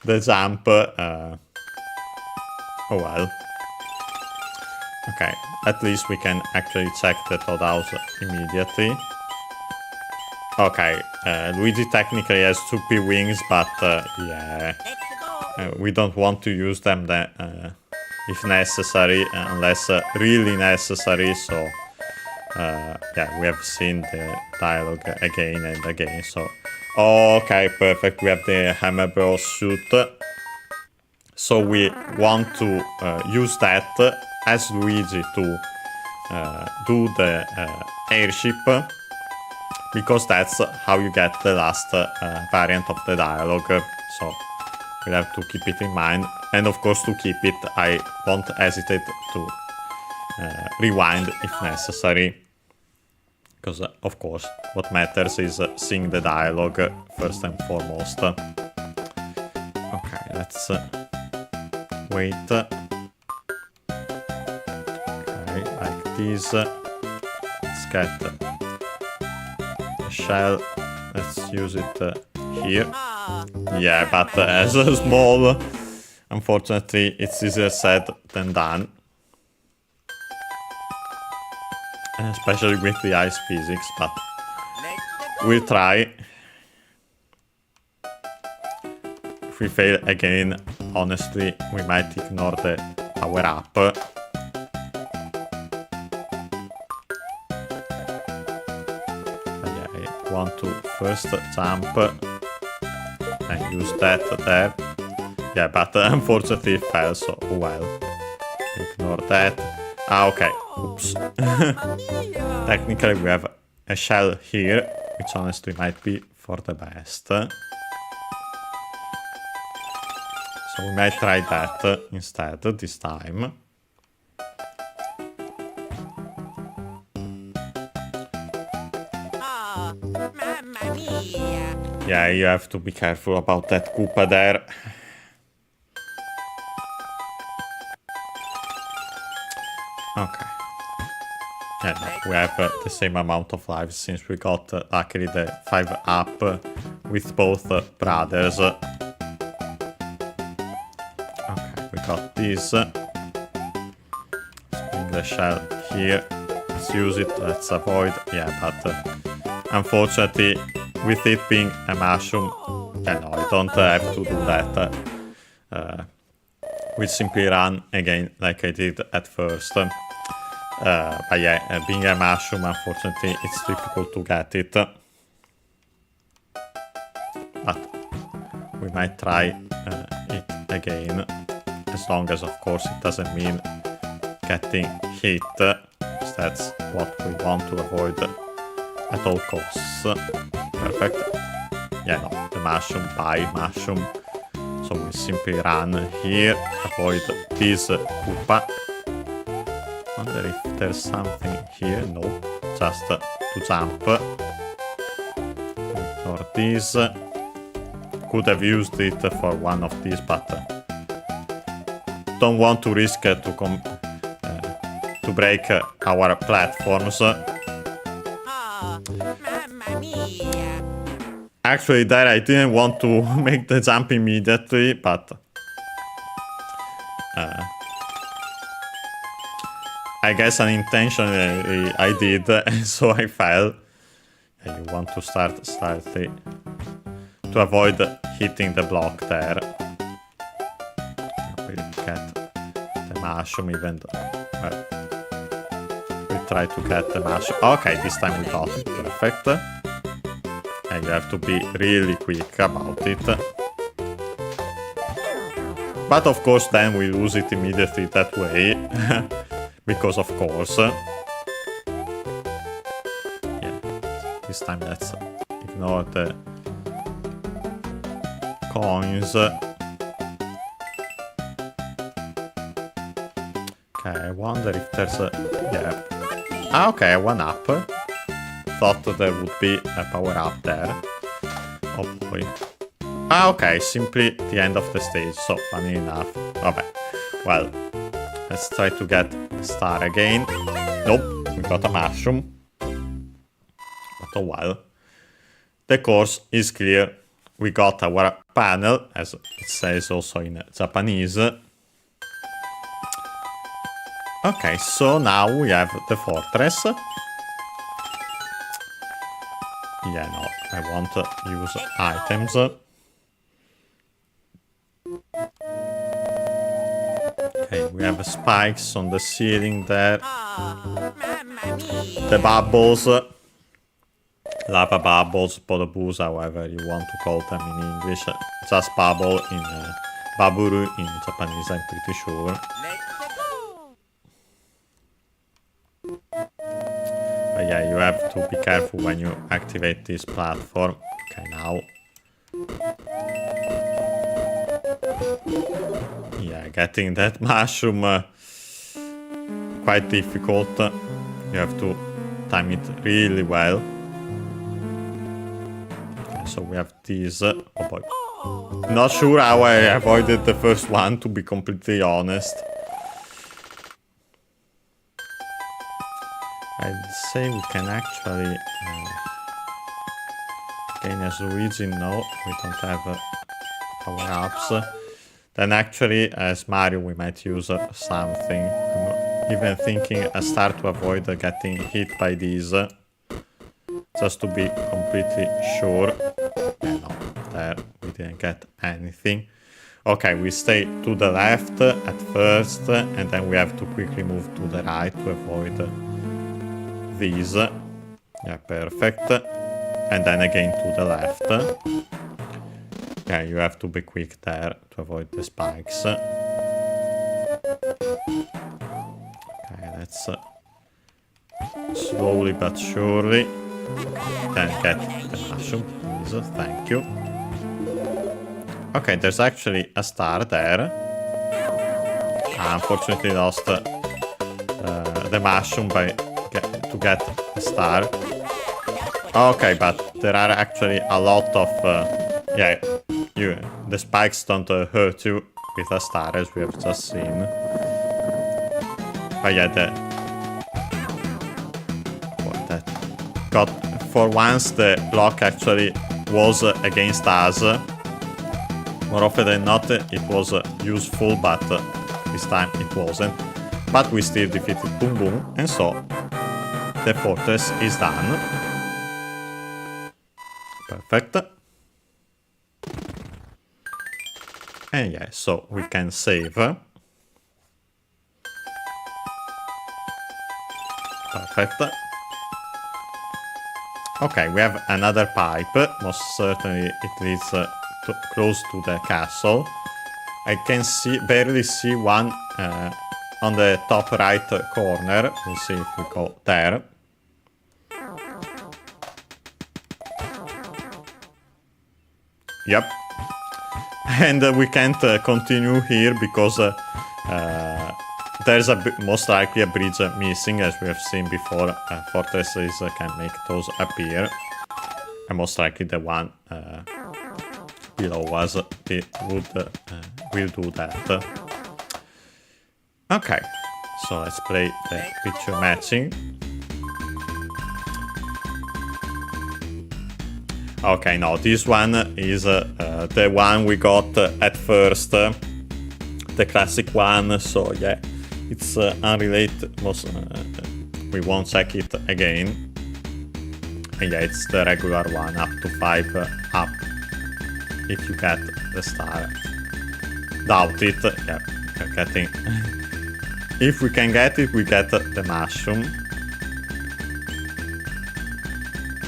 the jump. Oh well. Okay, at least we can actually check the Toad House immediately. Okay, Luigi technically has 2 P-Wings, but yeah, we don't want to use them then. If necessary, unless really necessary, so yeah, we have seen the dialogue again and again, so... Okay, perfect, we have the Hammer Bros suit. So we want to use that as Luigi to do the airship, because that's how you get the last variant of the dialogue, so... We'll have to keep it in mind, and of course to keep it, I won't hesitate to rewind if necessary, because of course what matters is seeing the dialogue first and foremost. Okay, let's wait. Okay, like this. Let's get the shell. Let's use it here. Yeah, but as a small, unfortunately, it's easier said than done. Especially with the ice physics, but we'll try. If we fail again, honestly, we might ignore the power up. I want to first jump and use that there. Yeah, but unfortunately it fell, so well. Ignore that. Okay. Oops. Technically we have a shell here, which honestly might be for the best. So we might try that instead this time. Yeah, you have to be careful about that Koopa there. Okay. Yeah, no, we have the same amount of lives since we got luckily the 5 up with both brothers. Okay, we got this. Let's bring the shell here. Let's use it. Let's avoid. Yeah, but unfortunately, with it being a mushroom, yeah, no, I don't have to do that. We simply run again like I did at first. But yeah, being a mushroom, unfortunately, it's difficult to get it. But we might try it again. As long as, of course, it doesn't mean getting hit. That's what we want to avoid at all costs. Perfect. Yeah, no, the mushroom by mushroom. So we simply run here, avoid this Koopa. Wonder if there's something here. No, just to jump. Ignore this. Could have used it for one of these, but don't want to risk to break our platforms. Actually, there I didn't want to make the jump immediately, but I guess unintentionally I did, so I fell. And you want to start slightly to avoid hitting the block there. We get the mushroom even though, well, we try to get the mushroom. Okay, this time we got it. Perfect. And you have to be really quick about it. But of course then we lose it immediately that way. Because of course. Yeah. This time let's ignore the coins. Okay, I wonder if there's a... yeah. Ah, okay, 1 up. Thought there would be a power up there. Oh boy. Ah, okay, simply the end of the stage, so funny enough. Okay, well, let's try to get a star again. Nope, we got a mushroom. But oh well. The course is clear. We got our panel, as it says also in Japanese. Okay, so now we have the fortress. Yeah, no, I want to use items. Okay, we have spikes on the ceiling there. The bubbles. Lava bubbles, bubbles, however you want to call them in English. Just bubble in baburu in Japanese, I'm pretty sure. But yeah, you have to be careful when you activate this platform. Okay, now. Yeah, getting that mushroom quite difficult. You have to time it really well. Okay, so we have these. Oh boy. Not sure how I avoided the first one, to be completely honest. I'd say we can actually gain as Luigi. No, we don't have power-ups. Then actually, as Mario, we might use something. I'm even thinking a star to avoid getting hit by these. Just to be completely sure. Yeah, no, there we didn't get anything. Okay, we stay to the left at first, and then we have to quickly move to the right to avoid these. Yeah, perfect. And then again to the left. Yeah, you have to be quick there to avoid the spikes. Okay, let's slowly but surely then get the mushroom, please. Thank you. Okay, there's actually a star there. I unfortunately lost the mushroom to get the star. Okay, but there are actually a lot of... the spikes don't hurt you with a star, as we have just seen. But yeah, for once the block actually was against us. More often than not, it was useful, but this time it wasn't. But we still defeated Boom Boom, and so the fortress is done. Perfect. And yeah, so we can save. Perfect. Okay, we have another pipe. Most certainly it leads close to the castle. I can barely see one on the top right corner. We'll see if we go there. Yep. And we can't continue here because there's most likely a bridge missing, as we have seen before. Fortresses can make those appear. And most likely the one below us will do that. Okay, so let's play the picture matching. Okay, no, this one is the one we got at first, the classic one, so yeah, it's unrelated, we won't check it again. And yeah, it's the regular one, up to 5 up, if you get the star. Doubt it, yeah, we're getting... If we can get it, we get the mushroom.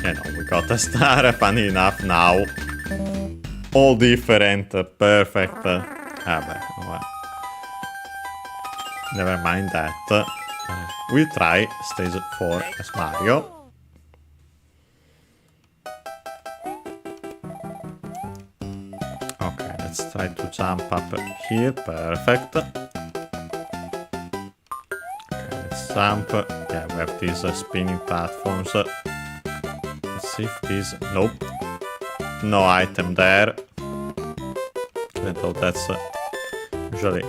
You know, we got a star, funny enough, now. All different, perfect. Never mind that. We'll try stage 4 as Mario. Okay, let's try to jump up here, perfect. Okay, let's jump. Yeah, we have these spinning platforms. See if these... Nope. No item there. Even though that's usually...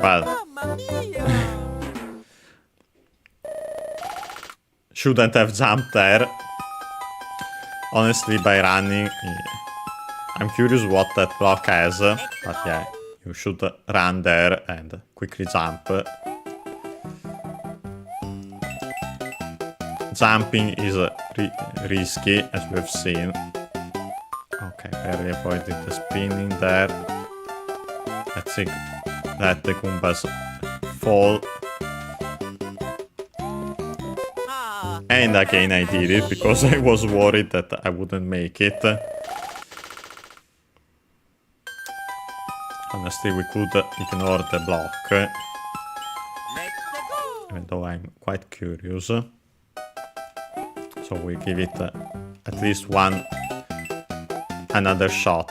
Well... Shouldn't have jumped there. Honestly, by running... I'm curious what that block has. But yeah, you should run there and quickly jump. Jumping is risky, as we've seen. Okay, barely avoided the spinning there. Let's see, let the Goombas fall. And again I did it, because I was worried that I wouldn't make it. Honestly, we could ignore the block. Even though I'm quite curious. So we give it at least another shot.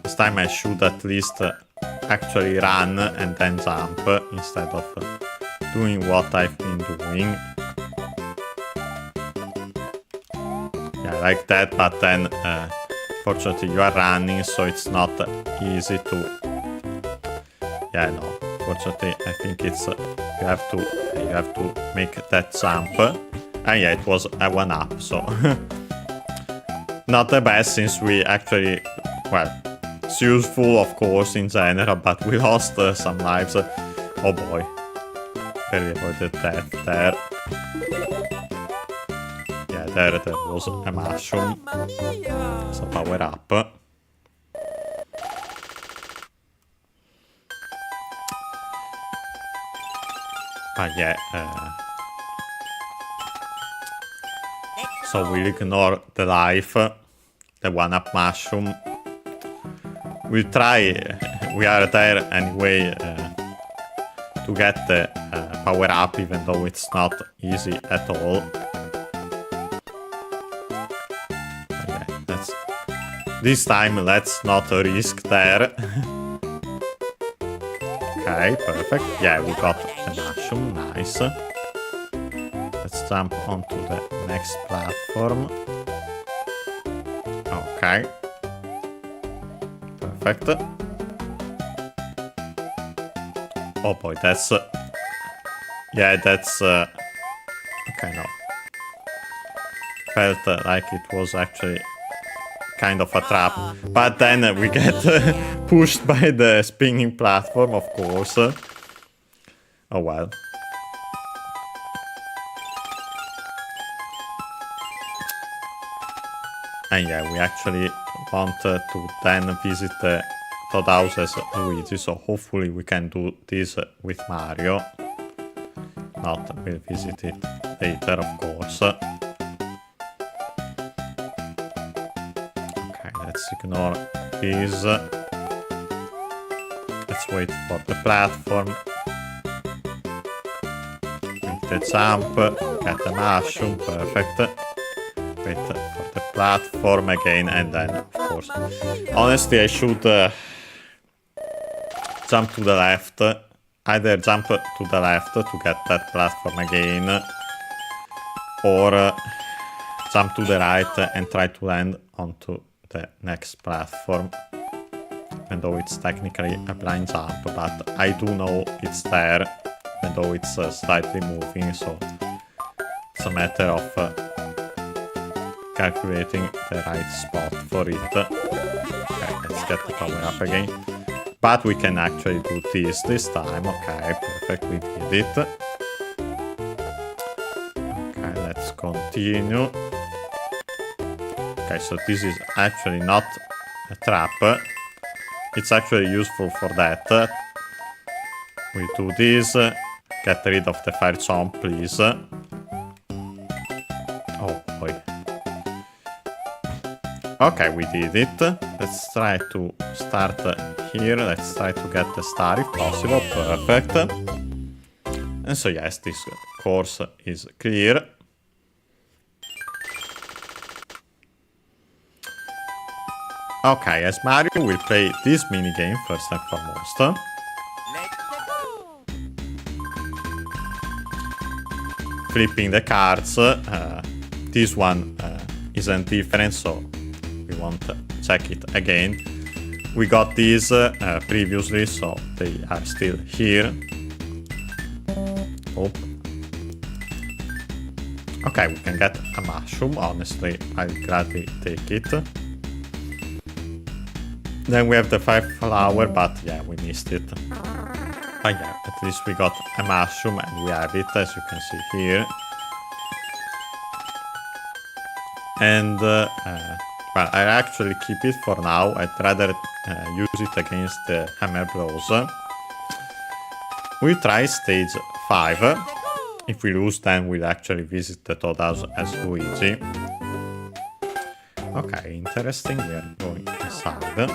This time I should at least actually run and then jump instead of doing what I've been doing. Yeah, like that, but then fortunately you are running, so it's not easy to... Yeah, no, fortunately I think it's you have to make that jump. And yeah, it was a 1-up, so... Not the best, since we actually... Well, it's useful, of course, in general, but we lost some lives. Oh boy. Barely avoided death there. Yeah, there was a mushroom. It's a power-up. Yeah. So we'll ignore the life, the 1-up mushroom. We'll try, we are there anyway, to get the power up, even though it's not easy at all. Okay, this time let's not risk there. Okay, perfect. Yeah, we got the mushroom, nice. Let's jump onto the next platform. Okay. Perfect. Oh boy, that's... yeah, that's... okay, no. Felt like it was actually kind of a trap. But then we get pushed by the spinning platform, of course. Oh well. And yeah, we actually want to then visit the Toad House as Luigi, so hopefully we can do this with Mario. Not, we'll visit it later, of course. Okay, let's ignore this. Let's wait for the platform. Make the jump, get the mushroom, perfect. Wait for the platform again, and then, of course, honestly, I should jump to the left. Either jump to the left to get that platform again, or jump to the right and try to land onto the next platform. Even though it's technically a blind jump, but I do know it's there, even though it's slightly moving, so it's a matter of calculating the right spot for it. Okay, let's get the power up again. But we can actually do this time. Okay, perfect, we did it. Okay, let's continue. Okay, so this is actually not a trap. It's actually useful for that. We do this. Get rid of the fire chomp, please. Oh boy. Okay, we did it. Let's try to start here. Let's try to get the star if possible. Perfect. And so yes, this course is clear. Okay, as Mario will play this minigame first and foremost. Flipping the cards. This one isn't different, so we won't check it again. We got these previously, so they are still here. Oh. Okay, we can get a mushroom. Honestly, I'll gladly take it. Then we have the fire flower, but yeah, we missed it. But yeah, at least we got a mushroom and we have it, as you can see here. And well, I'll actually keep it for now. I'd rather use it against the hammer blows. We'll try stage 5. If we lose, then we'll actually visit the Toad House as Luigi. Okay, interesting. We are going inside.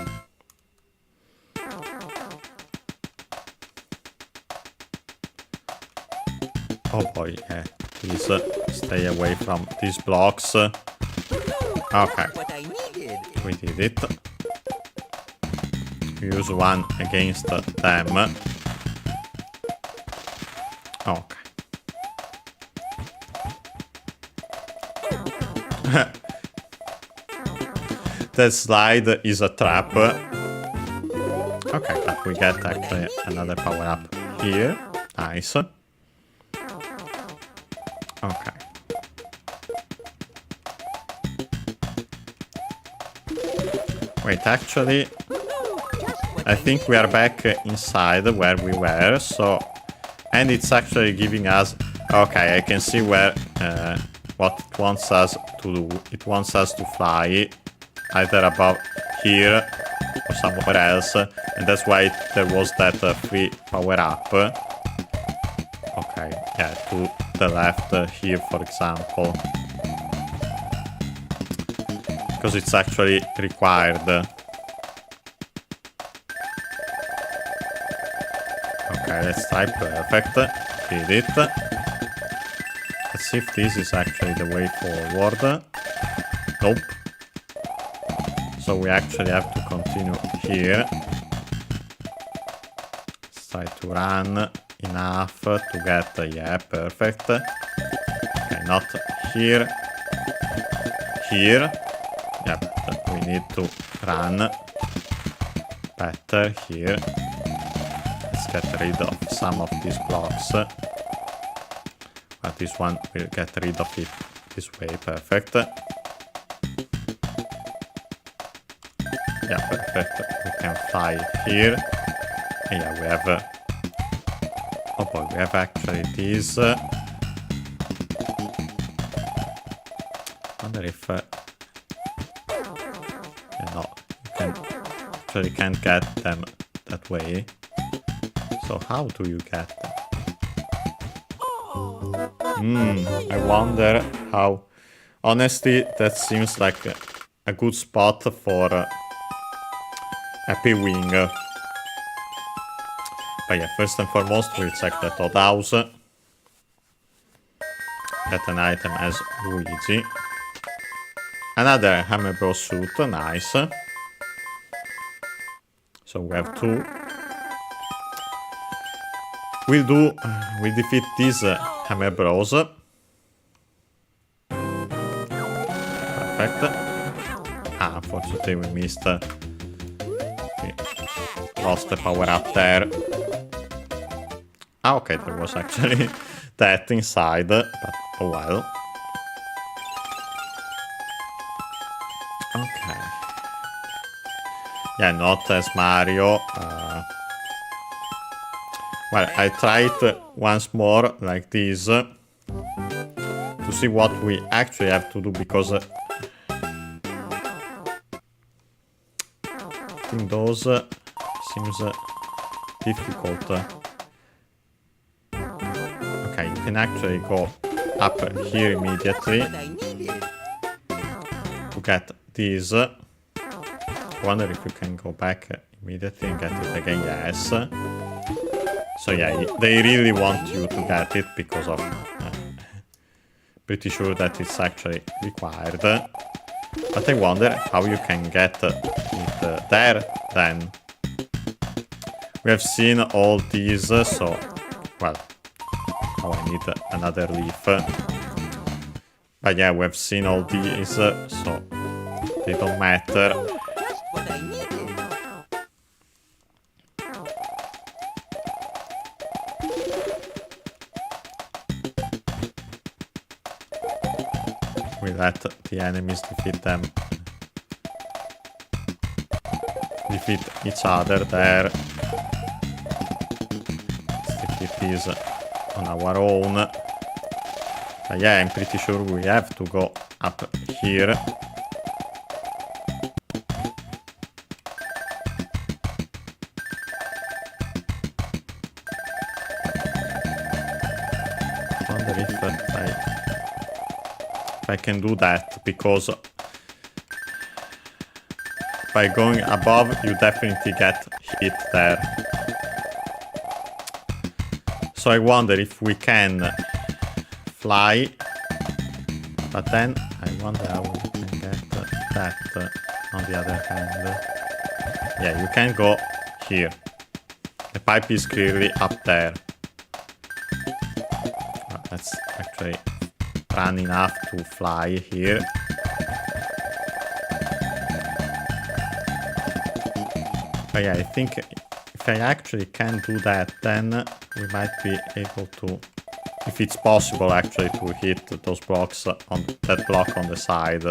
Oh boy, yeah. Please stay away from these blocks. Okay. We did it. Use one against them. Okay. That slide is a trap. Okay, but we get actually another power up here. Nice. Okay. Wait, actually, I think we are back inside where we were, so... And it's actually giving us... Okay, I can see where what it wants us to do. It wants us to fly either above here or somewhere else, and that's why there was that free power up. Okay, yeah, to the left here, for example. Because it's actually required. Okay, let's try perfect. Did it. Let's see if this is actually the way forward. Nope. So we actually have to continue here. Let's try to run enough to get, yeah, perfect. Okay, not here. Here. Yeah, but we need to run better here. Let's get rid of some of these blocks. But this one will get rid of it this way, perfect. Yeah, perfect. We can fly here. And yeah, we have... oh boy, we have actually these. Wonder if... yeah, no, you can actually can't get them that way. So how do you get them? I wonder how... honestly, that seems like a good spot for Happy Wing. But yeah, first and foremost, we'll check the Toad House. Get an item as Luigi. Another Hammer Bros suit, nice. So we have two. We defeat these Hammer Bros. Perfect. Ah, unfortunately we missed. We lost the power up there. Ah, okay, there was actually that inside, but oh well. Okay. Yeah, not as Mario. Well, I tried once more like this to see what we actually have to do, because I think those seems difficult. Okay, you can actually go up here immediately to get these. I wonder if you can go back immediately and get it again. Yes. So yeah, they really want you to get it because of... pretty sure that it's actually required. But I wonder how you can get it there then. We have seen all these, so... well, now I need another leaf. But yeah, we have seen all these, so they don't matter. We let the enemies defeat them. Defeat each other there. Let's defeat these on our own. But yeah, I'm pretty sure we have to go up here. I wonder if I can do that, because by going above you definitely get hit there. So I wonder if we can fly, but then I wonder how we can get that on the other hand. Yeah, you can go here. The pipe is clearly up there. Let's actually run enough to fly here. But yeah, I think if I actually can do that, then we might be able to, if it's possible actually, to hit those blocks on that block on the side.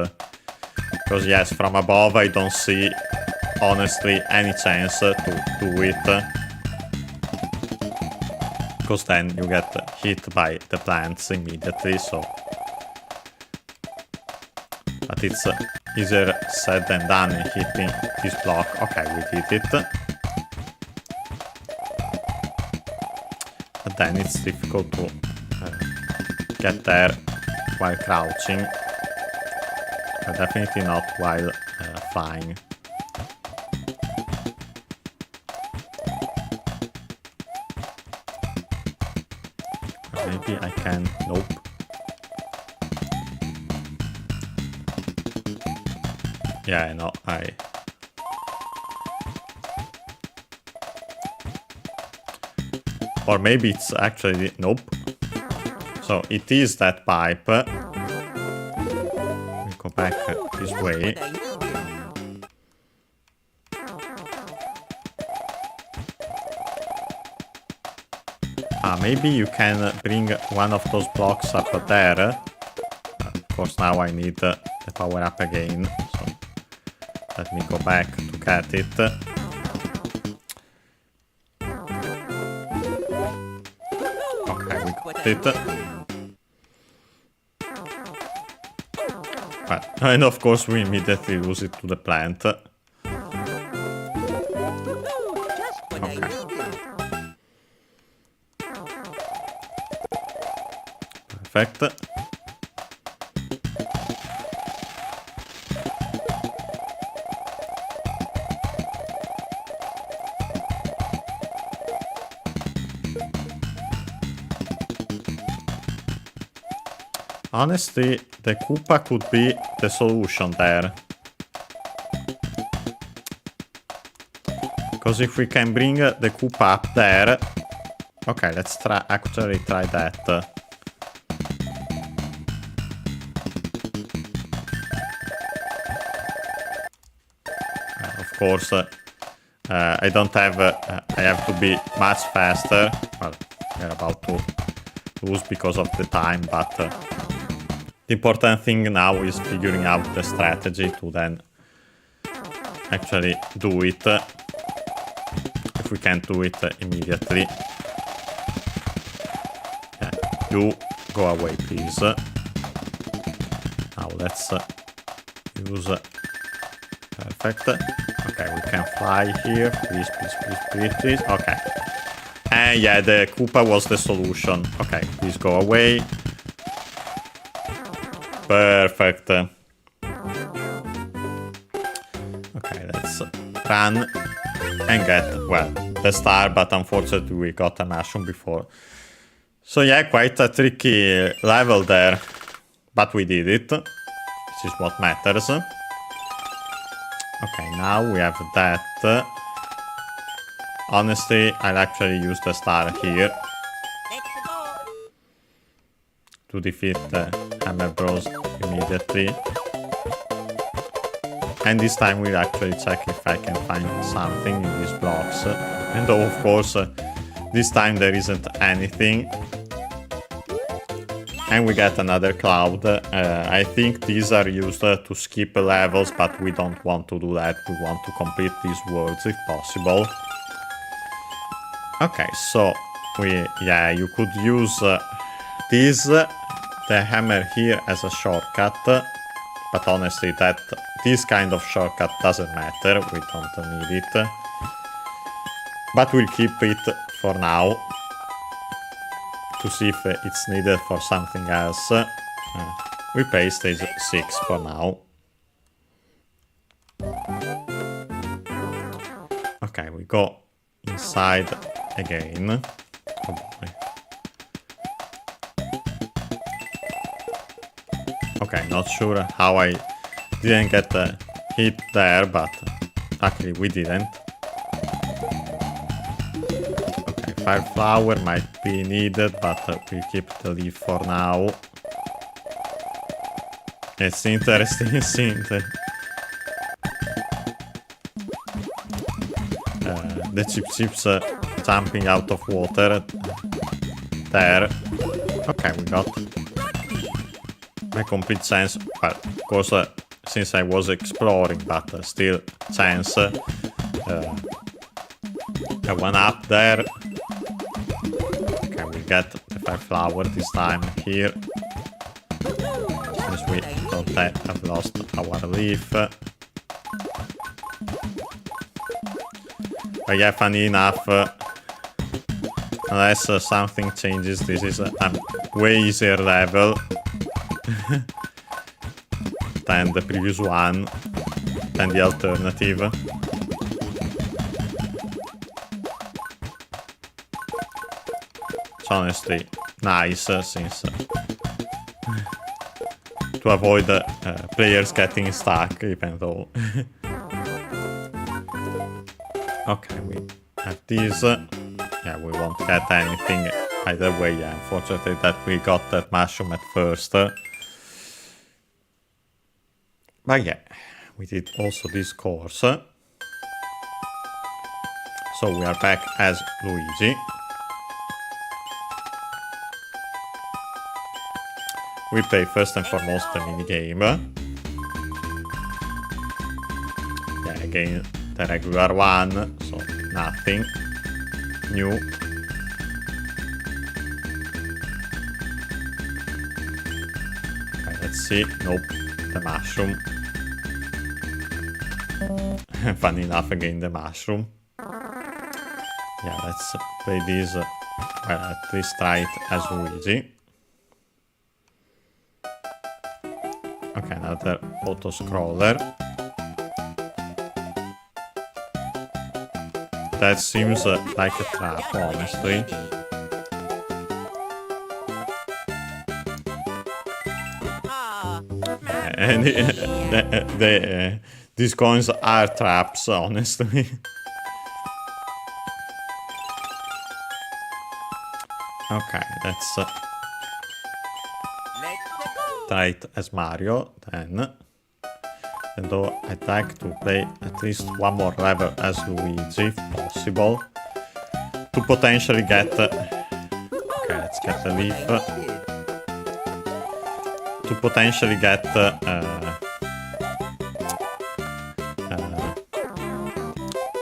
Because yes, from above I don't see honestly any chance to do it. Because then you get hit by the plants immediately, so... but it's easier said than done hitting this block. Okay, we did it. But then it's difficult to get there while crouching. But definitely not while flying. Maybe I can... Nope. Yeah, no, Or maybe it's actually... Nope. So it is that pipe. We go back this way. Maybe you can bring one of those blocks up there. Of course, now I need the power up again. So let me go back to get it. Okay, we got it. Well, and of course we immediately lose it to the plant. Okay. Perfect. Honestly, the Koopa could be the solution there. Because if we can bring the Koopa up there... Okay, let's actually try that. Of course, I don't have... I have to be much faster. Well, we're about to lose because of the time, but... the important thing now is figuring out the strategy to then actually do it. If we can't do it immediately. Yeah, you go away, please. Now let's use... Perfect. Okay, we can fly here. Please, please, please, please, please. Okay. And yeah, the Koopa was the solution. Okay, please go away. Perfect. Okay, let's run and get, well, the star, but unfortunately we got a mushroom before. So yeah, quite a tricky level there, but we did it, which is what matters. Okay, now we have that. Honestly, I'll actually use the star here to defeat the Hammer Bros immediately. And this time we'll actually check if I can find something in these blocks. And of course, this time there isn't anything. And we get another cloud. I think these are used to skip levels, but we don't want to do that. We want to complete these worlds if possible. Okay, so you could use the hammer here as a shortcut, but honestly this kind of shortcut doesn't matter, we don't need it. But we'll keep it for now, to see if it's needed for something else. We play stage 6 for now. Okay, we go inside again. Oh boy. Okay, not sure how I didn't get hit there, but luckily we didn't. Okay, fire flower might be needed, but we'll keep the leaf for now. It's interesting seeing the chips jumping out of water there. Okay, we got a complete chance. Well, of course, since I was exploring, but still chance. One up there. Okay, we get the fire flower this time here. Since we don't have lost our leaf. But yeah, funny enough, Unless something changes, this is a way easier level than the previous one, than the alternative. It's honestly nice, since to avoid players getting stuck, even though. Okay, we have these. Yeah, we won't get anything either way. Yeah, unfortunately that we got that mushroom at first. But yeah, we did also this course. So we are back as Luigi. We play first and foremost the minigame. Yeah, again, the regular one, so nothing new. Okay, let's see. Nope, the mushroom. Funny enough, again, the mushroom. Yeah, let's play this. Well, at least try it as Luigi. Okay, another auto-scroller. That seems like a trap, honestly. And these coins are traps, honestly. Okay, let's try it as Mario then. And though I'd like to play at least one more level as Luigi, if possible, to potentially get. Okay, let's get the leaf. To potentially get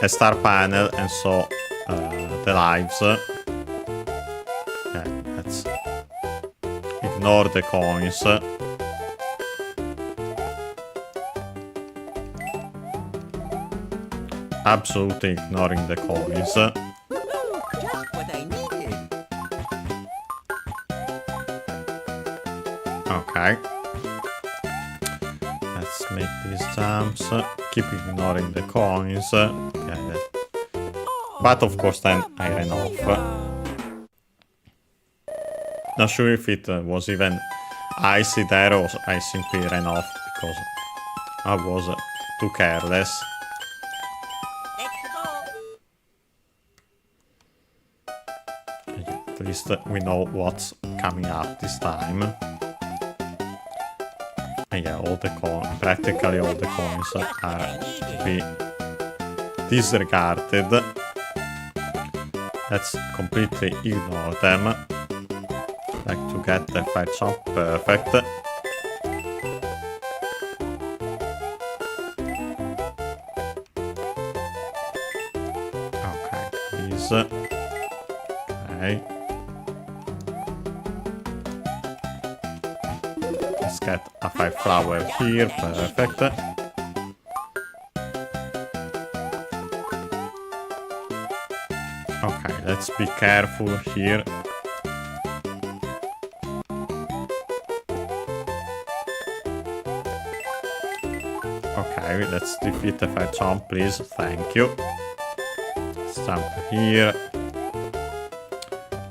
a star panel and so the lives. Yeah, let's ignore the coins. Absolutely ignoring the coins. Okay. Let's make these jumps. Keep ignoring the coins. Okay. But of course then I ran off. Not sure if it was even icy there or I simply ran off because I was too careless. At least we know what's coming up this time. And yeah, practically all the coins are to be disregarded. Let's completely ignore them. Like to get the fire jump perfect. Okay, these. Okay. Let's get a fire flower here, perfect. Okay, let's be careful here. Okay, let's defeat the fire jump, please. Thank you. Let's jump here.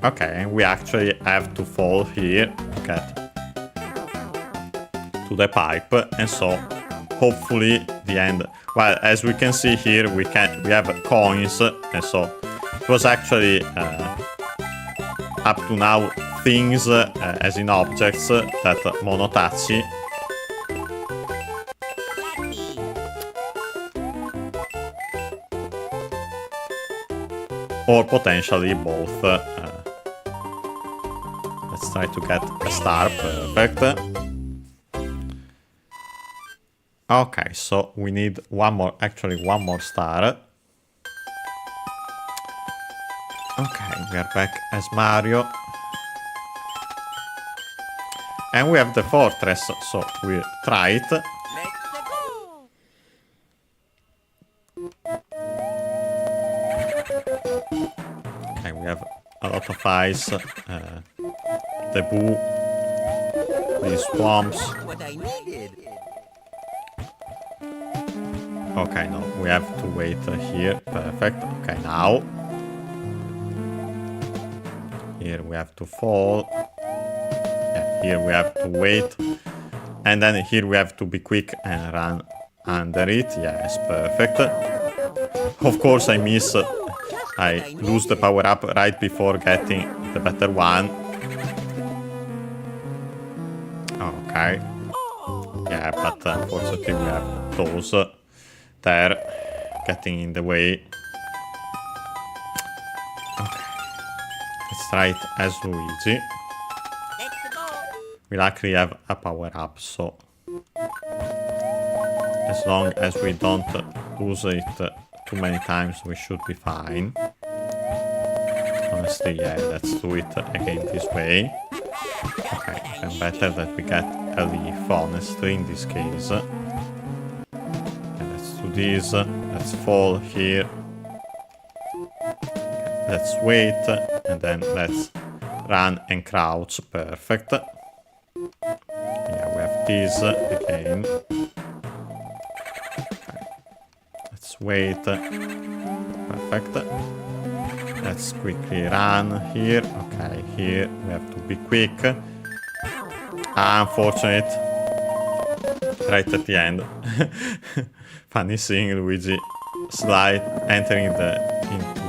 Okay, we actually have to fall here to get to the pipe, and so hopefully the end. Well, as we can see here, we have coins, and so it was actually up to now things as in objects that Monotachi or potentially both. Let's try to get a star, perfect. Okay, so we need one more star. Okay, we are back as Mario. And we have the fortress, so we'll try it. Okay, we have a lot of ice, debris, these swamps. Okay, no, we have to wait here. Perfect. Okay, now. Here we have to fall. Yeah, here we have to wait. And then here we have to be quick and run under it. Yes, perfect. Of course, I lose the power up right before getting the better one. Okay. Yeah, but unfortunately we have those there getting in the way. Okay. Let's try it as Luigi. We luckily have a power up, so as long as we don't lose it too many times, we should be fine. Honestly, yeah, let's do it again this way. Okay, even better that we get a leaf, honestly, in this case. Okay, let's do this. Let's fall here. Okay, let's wait, and then let's run and crouch. Perfect. Yeah, we have this again. Okay. Let's wait. Perfect. Let's quickly run here. Okay, here we have to be quick. Unfortunate. Right at the end. Funny seeing Luigi entering into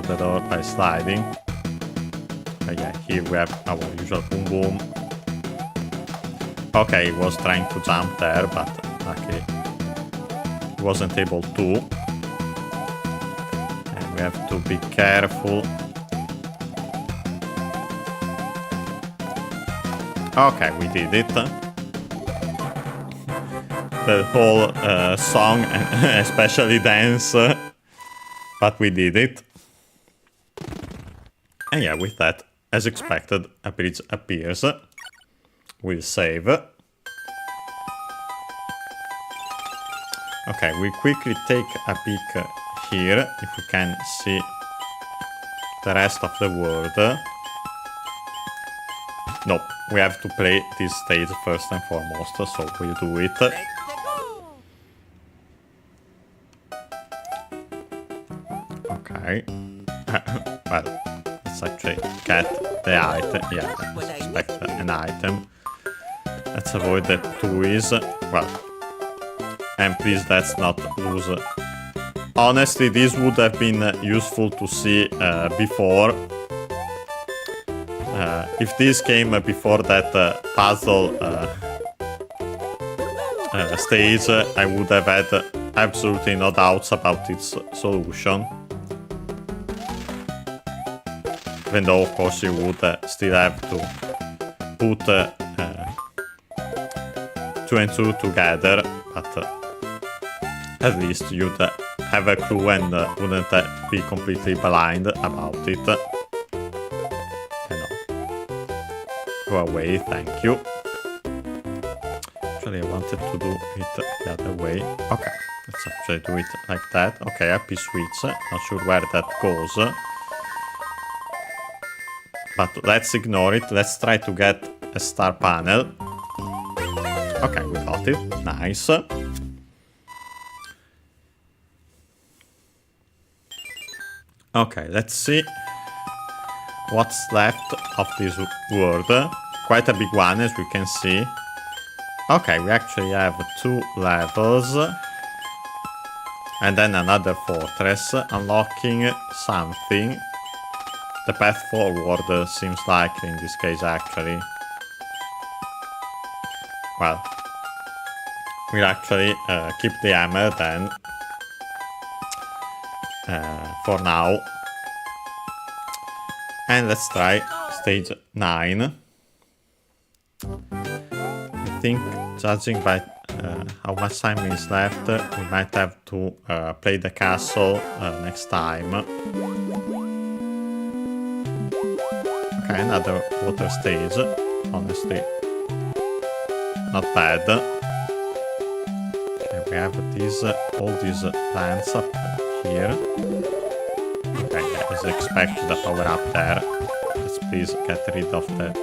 the door by sliding. Yeah, here we have our usual boom boom. Okay, he was trying to jump there, but luckily he wasn't able to. And we have to be careful. Okay, we did it. The whole song, especially dance, but we did it. And yeah, with that, as expected, a bridge appears. We'll save. Okay, we quickly take a peek here, if we can see the rest of the world. Nope, we have to play this stage first and foremost, so we'll do it. Okay. Well, let's actually get the item. Yeah, let's expect an item. Let's avoid the toys. Well, and please let's not lose. Honestly, this would have been useful to see before. If this came before that puzzle stage, I would have had absolutely no doubts about its solution. Even though, of course, you would still have to put 2 and 2 together, but at least you'd have a clue and wouldn't be completely blind about it. Go away, thank you. Actually, I wanted to do it the other way. Okay, let's actually do it like that. Okay, happy switch. Not sure where that goes. But let's ignore it. Let's try to get a star panel. Okay, we got it. Nice. Okay, let's see what's left of this world. Quite a big one, as we can see. Okay, we actually have 2 levels. And then another fortress, unlocking something. The path forward seems likely in this case, actually. Well, we'll actually keep the hammer then. For now. And let's try stage 9. I think, judging by how much time is left, we might have to play the castle next time. Okay, another water stage. Honestly, not bad. Okay, we have all these plants up here. Okay, yeah, as expected, the power up there. please get rid of the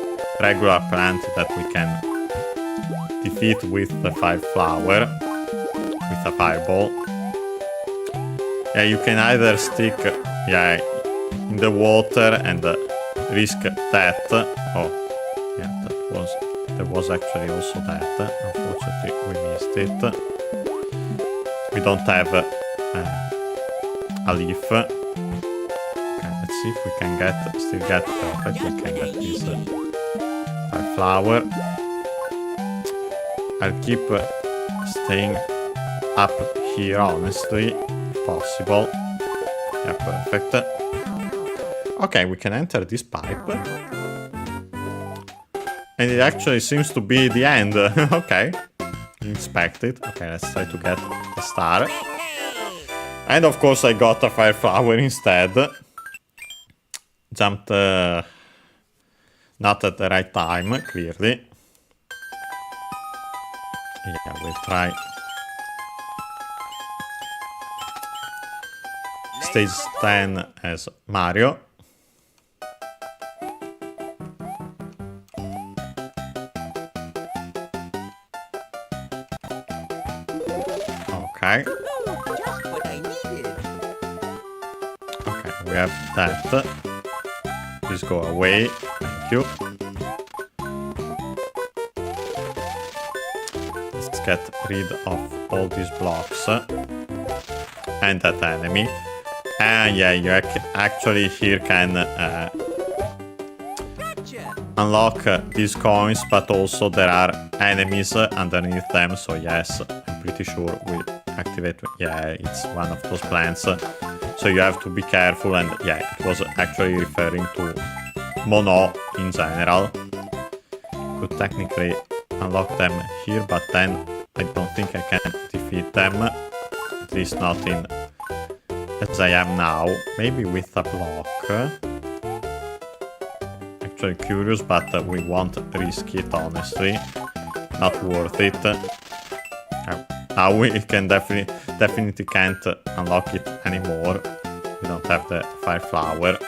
regular plant that we can defeat with the fire flower, with a fireball. Yeah, you can either stick in the water and risk death. Oh, yeah, there was actually also that. Unfortunately, we missed it. We don't have a leaf. Okay, let's see if we can still get perfect. We can get this fire flower. I'll keep staying up here, honestly, if possible. Yeah, perfect. Okay, we can enter this pipe. And it actually seems to be the end. Okay. Inspect it. Okay, let's try to get the star. And of course I got a fire flower instead. Jumped not at the right time, clearly. Yeah, we'll try. Stage 10 as Mario. Okay. Okay, we have that. Please go away. Thank you. Let's get rid of all these blocks. And that enemy. And yeah, you actually here can unlock these coins, but also there are enemies underneath them. So yes, I'm pretty sure we activate. Yeah, it's one of those plants. So you have to be careful. And yeah, it was actually referring to Mono in general. Could technically unlock them here, but then I don't think I can defeat them. At least not in as I am now. Maybe with a block. Actually curious, but we won't risk it, honestly. Not worth it. Now we can definitely can't unlock it anymore. We don't have the fire flower.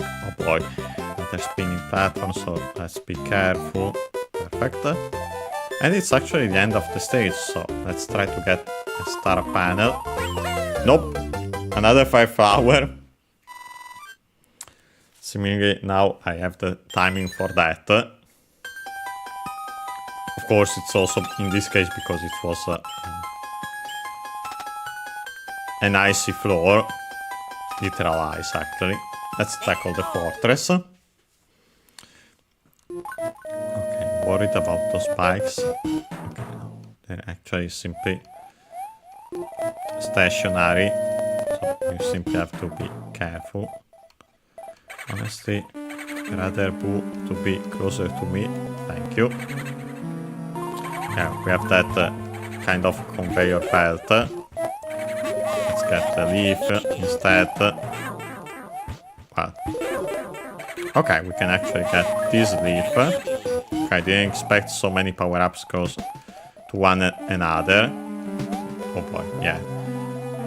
Oh boy, another spinning platform, so let's be careful. Perfect. And it's actually the end of the stage, so let's try to get a star panel. Nope, another fire flower. Seemingly now I have the timing for that. Of course, it's also in this case because it was an icy floor. Literal ice, actually. Let's tackle the fortress. Okay, worried about those spikes. Okay, no, they're actually simply stationary. So you simply have to be careful. Honestly, rather Boo to be closer to me. Thank you. Yeah, we have that kind of conveyor belt. Let's get the leaf instead. What? Okay, we can actually get this leaf. Okay, I didn't expect so many power-ups goes to one another. Oh boy, yeah.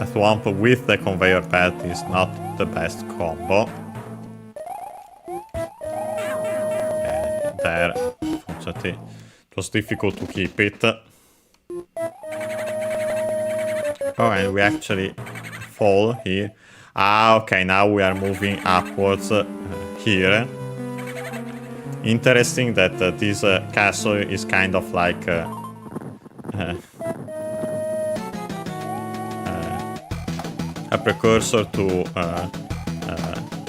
A thwomp with the conveyor belt is not the best combo. Yeah, there, unfortunately, it was difficult to keep it. Oh, and we actually fall here. Ah, okay, now we are moving upwards here. Interesting that this castle is kind of like a precursor to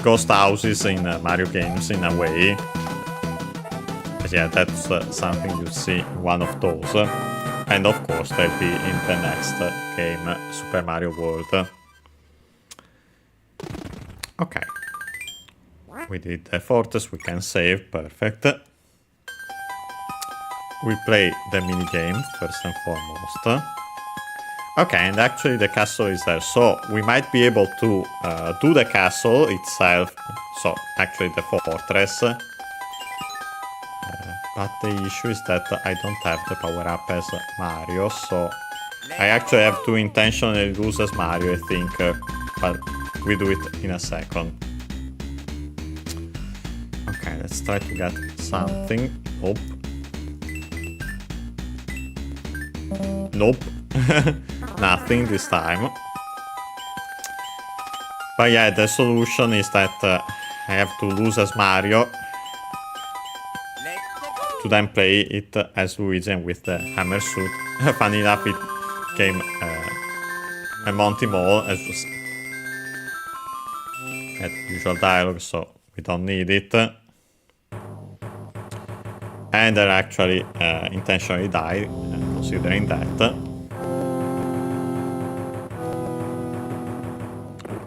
ghost houses in Mario games in a way. But yeah, that's something you see in one of those. And of course they'll be in the next game, Super Mario World. Okay. We did the fortress, we can save, perfect. We play the minigame first and foremost. Okay, and actually the castle is there, so we might be able to do the castle itself, so actually the fortress. But the issue is that I don't have the power-up as Mario, so I actually have to intentionally lose as Mario, I think, but we do it in a second. Okay, let's try to get something. Oh. Nope. Nothing this time. But yeah, the solution is that I have to lose as Mario to then play it as Luigi and with the hammer suit. Funny enough, it came a Monty Mole as had usual dialogue, so we don't need it. And I actually intentionally died, considering that.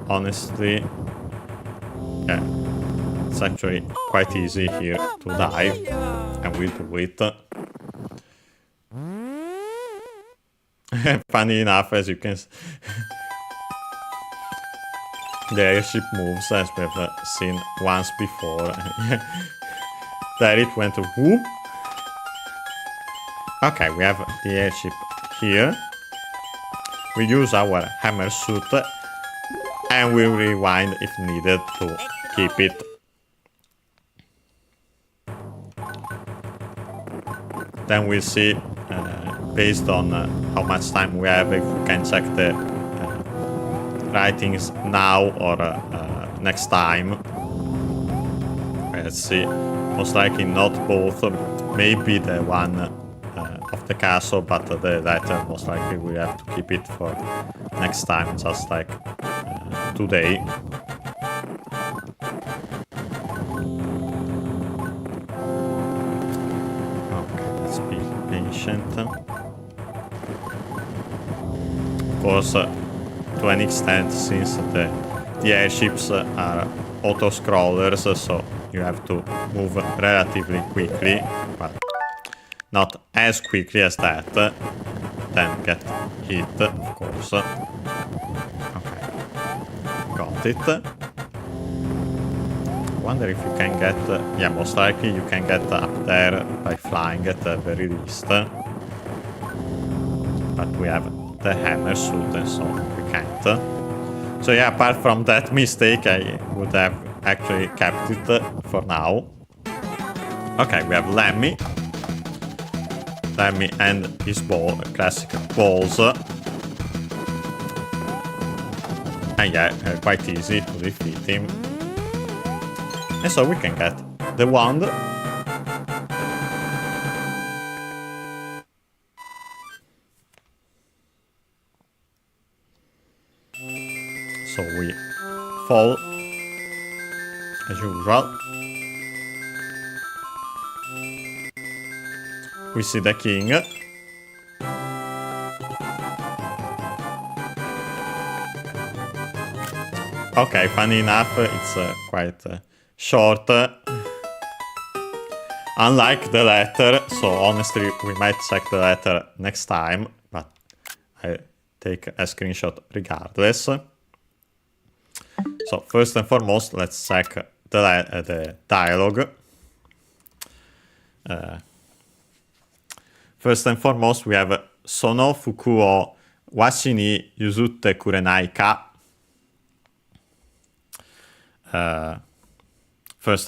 Honestly, yeah, it's actually quite easy here to die, and we'll do it. Funny enough, as you can see, the airship moves as we have seen once before. There it went to whoop. Okay, we have the airship here. We use our hammer suit and we'll rewind if needed to keep it. Then we'll see, based on how much time we have, if we can check the writings now or next time. Let's see. Most likely not both. Maybe the one of the castle, but the letter most likely we have to keep it for next time, just like today. Okay, let's be patient. Of course, to an extent, since the airships are auto-scrollers, so you have to move relatively quickly, but not as quickly as that. Then get hit, of course. Okay, got it. Wonder if you can get... yeah, most likely you can get up there by flying at the very least. But we have the hammer suit, and so we can't. So yeah, apart from that mistake, I would have actually kept it for now. Okay, we have Lemmy. Lemmy and his ball, classic balls. And yeah, quite easy to defeat him. And so we can get the wand. So we fall as usual. We see the king. Okay, funny enough, it's quite short. Unlike the letter, so honestly we might check the letter next time, but I take a screenshot regardless. So first and foremost, let's check the dialogue. First and foremost, we have その服をわしに譲ってくれないか? First,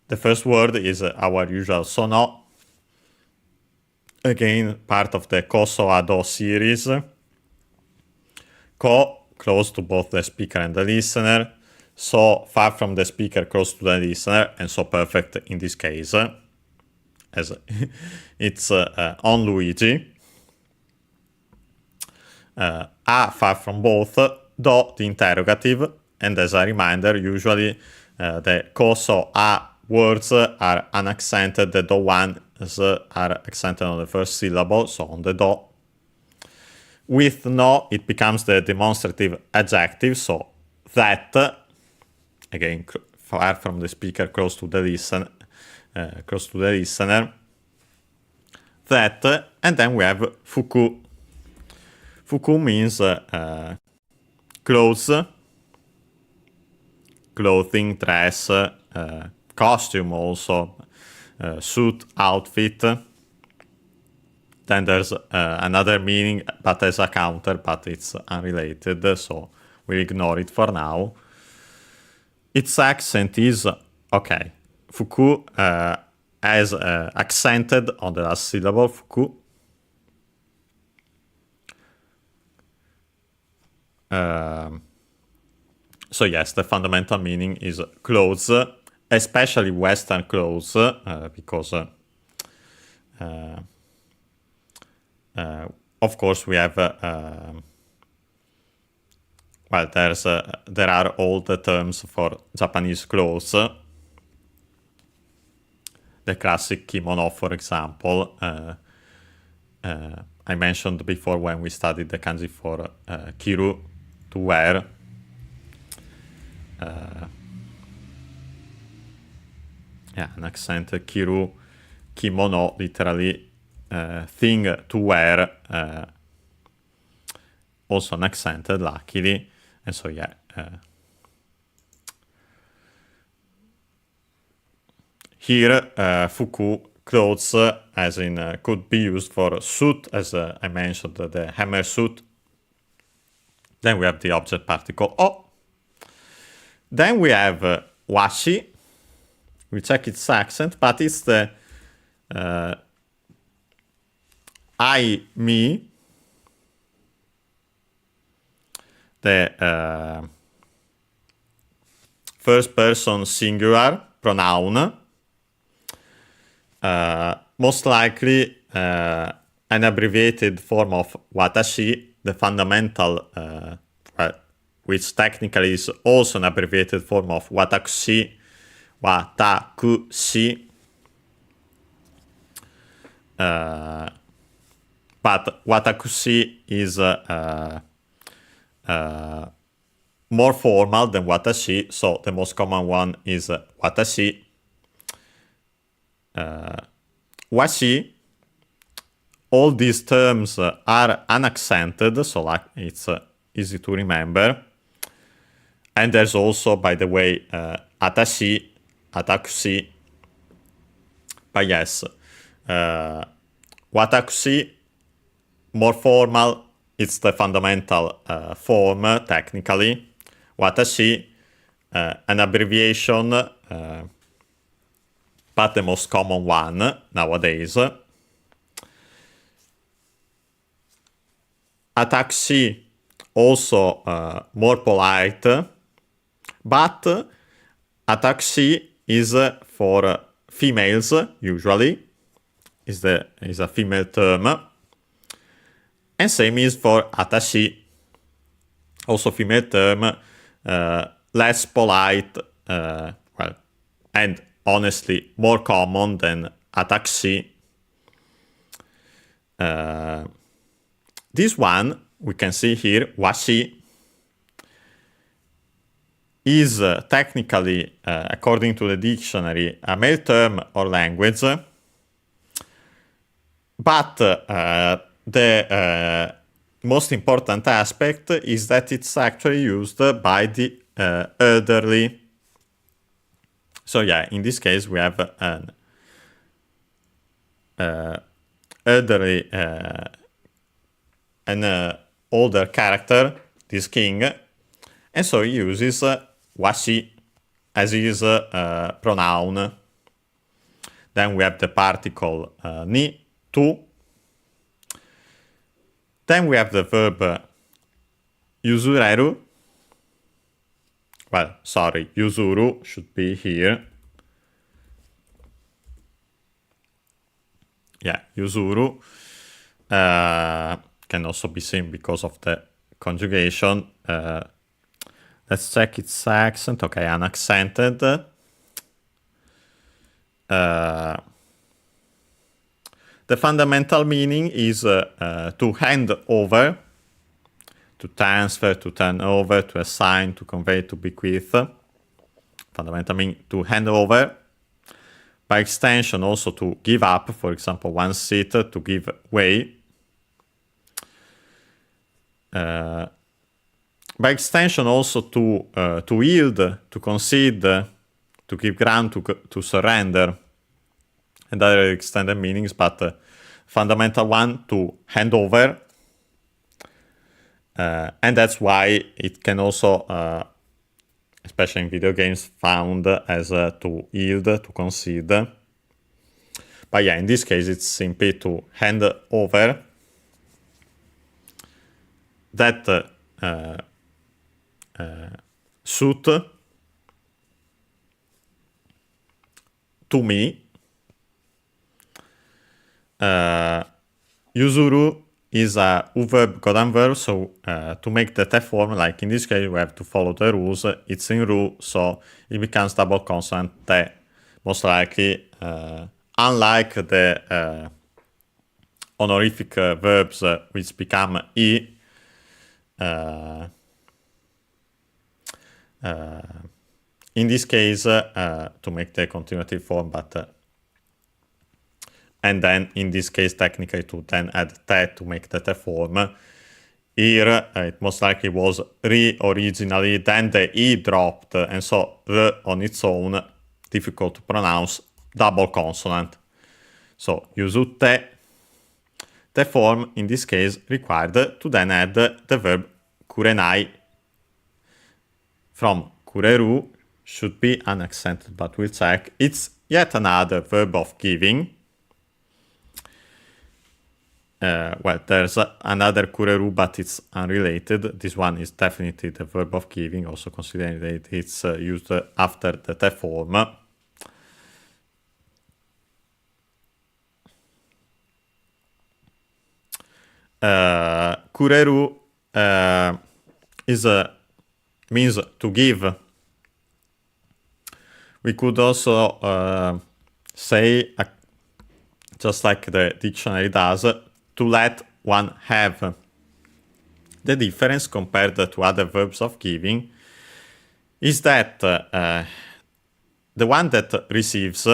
the first word is our usual その. Again, part of the Koso Ado series. Ko, close to both the speaker and the listener. So, far from the speaker, close to the listener. And so perfect in this case. As it's on Luigi. A, far from both. Do, the interrogative. And as a reminder, usually the Koso A words are unaccented. The Do ones are accented on the first syllable, so on the Do. With no, it becomes the demonstrative adjective, so that, again, far from the speaker, close to the listener. That, and then we have fuku. Fuku means clothes, clothing, dress, costume also, suit, outfit. Then there's another meaning, but as a counter, but it's unrelated, so we'll ignore it for now. Its accent is Okay, fuku has accented on the last syllable, fuku. So yes, the fundamental meaning is clothes, especially Western clothes, because of course we have well, there are all the terms for Japanese clothes. The classic kimono, for example, I mentioned before when we studied the kanji for kiru, to wear. Yeah, an accented kiru, kimono, literally thing to wear, also an accented, luckily, and so yeah. Here, fuku, clothes, as in could be used for suit, as I mentioned, the hammer suit. Then we have the object particle o. Then we have washi. We check its accent, but it's the I, me, the first person singular pronoun, most likely an abbreviated form of watashi, the fundamental, which technically is also an abbreviated form of watakushi, watakushi. But watakushi is more formal than watashi, so the most common one is watashi. Washi, all these terms are unaccented, so like it's easy to remember. And there's also, by the way, atashi, atakushi. But yes, watakushi, more formal, it's the fundamental form, technically. Watashi, an abbreviation, but the most common one nowadays. Atakushi, also more polite, but atakushi is for females, usually, is a female term. And same is for atashi, also female term, less polite, well, and honestly more common than atakushi. This one, we can see here, washi, is technically, according to the dictionary, a male term or language, but the most important aspect is that it's actually used by the elderly. So yeah, in this case we have an elderly, an older character, this king, and so he uses washi as his pronoun. Then we have the particle ni, tu. Then we have the verb yuzureru. Well, sorry, yuzuru should be here. Yeah, yuzuru can also be seen because of the conjugation. Let's check its accent. Okay, unaccented. The fundamental meaning is to hand over, to transfer, to turn over, to assign, to convey, to bequeath. Fundamental meaning to hand over. By extension, also to give up, for example, one seat, to give way. By extension, also to yield, to concede, to give ground, to surrender. And other extended meanings, but fundamental one, to hand over. And that's why it can also, especially in video games, found as to yield, to concede. But yeah, in this case, it's simply to hand over that suit to me. Yuzuru is a U-verb Godan verb, so to make the te form, like in this case, we have to follow the rules. It's in Ru, so it becomes double consonant te, most likely. Unlike the honorific verbs which become I, in this case, to make the continuative form, but and then in this case, technically, to then add te to make the te form. Here, it most likely was ri originally, then the I dropped, and so r on its own, difficult to pronounce, double consonant. So, yuzu te. The form, in this case, required to then add the verb kurenai. From kureru should be unaccented, but we'll check. It's yet another verb of giving. Well, there's another kureru, but it's unrelated. This one is definitely the verb of giving, also considering that it's used after the te form. Kureru means to give. We could also say, just like the dictionary does, to let one have. The difference compared to other verbs of giving is that the one that receives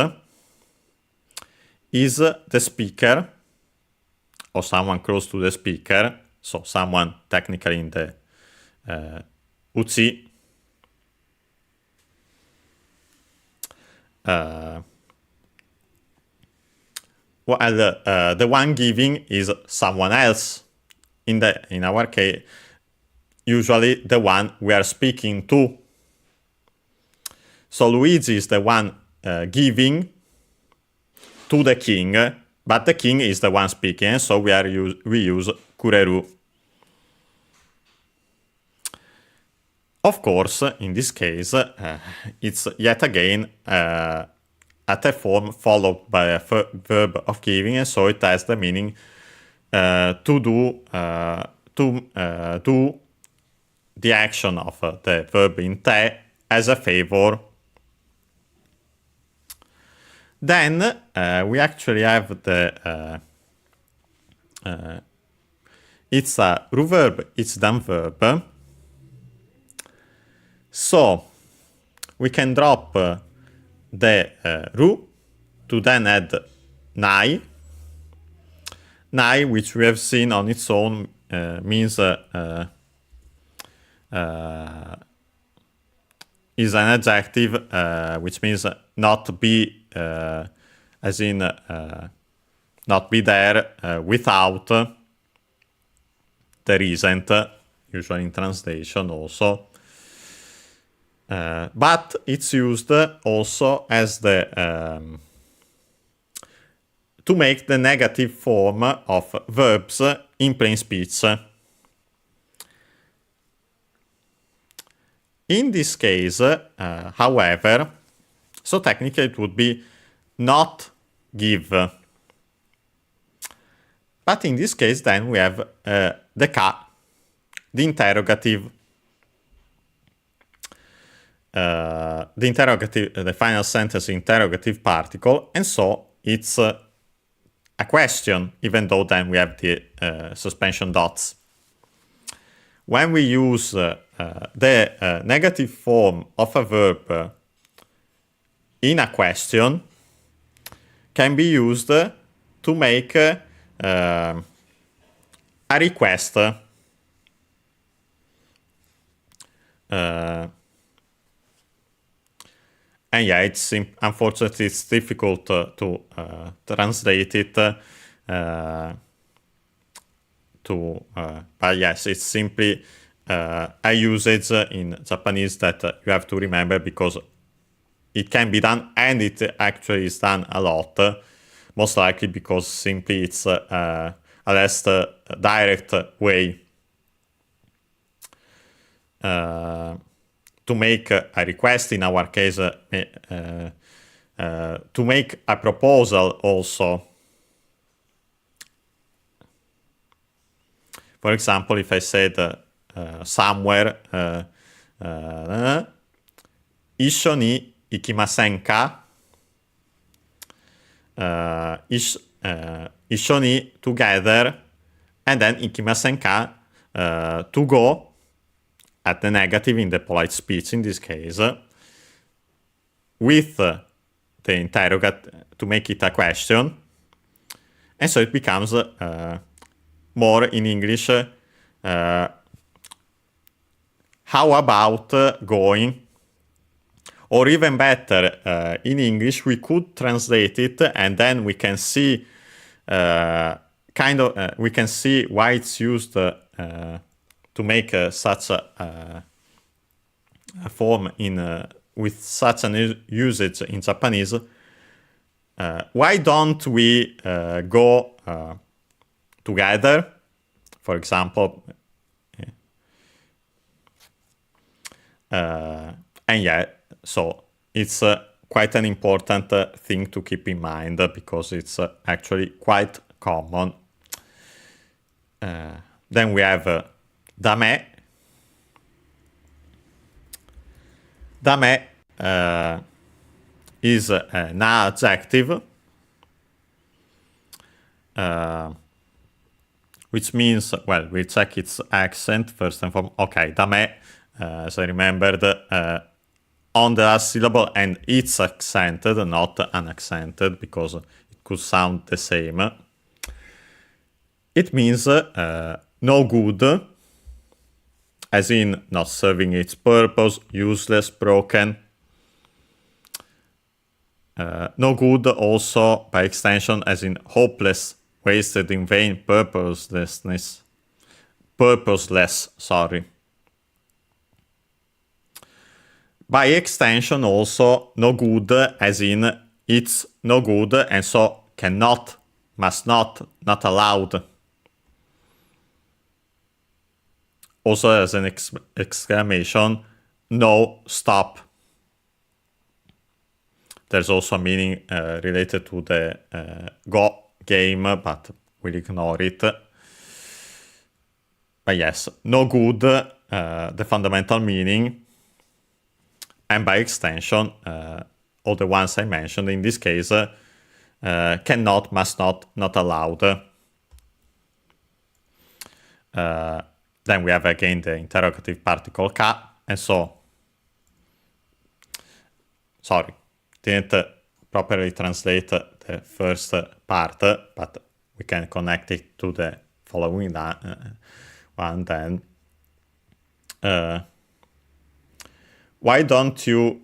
is the speaker, or someone close to the speaker, so someone technically in the uchi. While the one giving is someone else. In our case, usually the one we are speaking to. So Luigi is the one giving to the king, but the king is the one speaking, so we use kureru. Of course, in this case, it's yet again a te form followed by a verb of giving, and so it has the meaning to do the action of the verb in te as a favor. Then we actually have the it's a ru verb, it's done verb. So we can drop the ru to then add nai. Nai, which we have seen on its own, means is an adjective, which means not be, as in not be there without. There isn't, usually in translation also. But it's used also as the to make the negative form of verbs in plain speech. In this case, however, so technically it would be not give. But in this case, then we have the ka, the interrogative. The final sentence interrogative particle, and so it's a question, even though then we have the suspension dots. When we use the negative form of a verb in a question, can be used to make a request. And yeah, unfortunately, it's difficult to translate it but yes, it's simply a usage in Japanese that you have to remember because it can be done and it actually is done a lot, most likely because simply it's a less direct way to make a request, in our case, to make a proposal also. For example, if I said somewhere, 一緒に行きませんか? 一緒に together, and then 行きませんか to go, at the negative in the polite speech in this case, with the interrogate to make it a question, and so it becomes more in English, how about going? Or even better, in English we could translate it and then we can see we can see why it's used to make such a form in with such an usage in Japanese. Why don't we go together? For example, and yeah, so it's quite an important thing to keep in mind because it's actually quite common. Then we have dame. Dame is an adjective, which means, well, we check its accent first and foremost. Okay, dame, as I remembered, on the last syllable, and it's accented, not unaccented, because it could sound the same. It means no good, as in not serving its purpose, useless, broken. No good also, by extension, as in hopeless, wasted, in vain, purposeless, sorry. By extension also, no good, as in it's no good, and so cannot, must not allowed. Also as an exclamation, no, stop. There's also a meaning related to the go game, but we'll ignore it. But yes, no good, the fundamental meaning, and by extension, all the ones I mentioned in this case, cannot, must not allowed. Then we have again the interrogative particle ka, and so, sorry, didn't properly translate the first part, but we can connect it to the following one then. Why don't you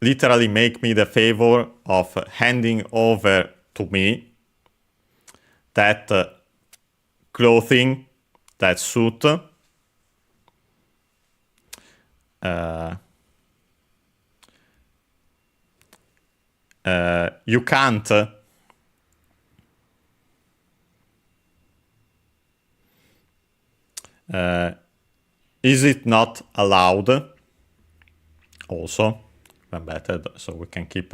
literally make me the favor of handing over to me that clothing, that suit, you can't is it not allowed? Also, even better, so we can keep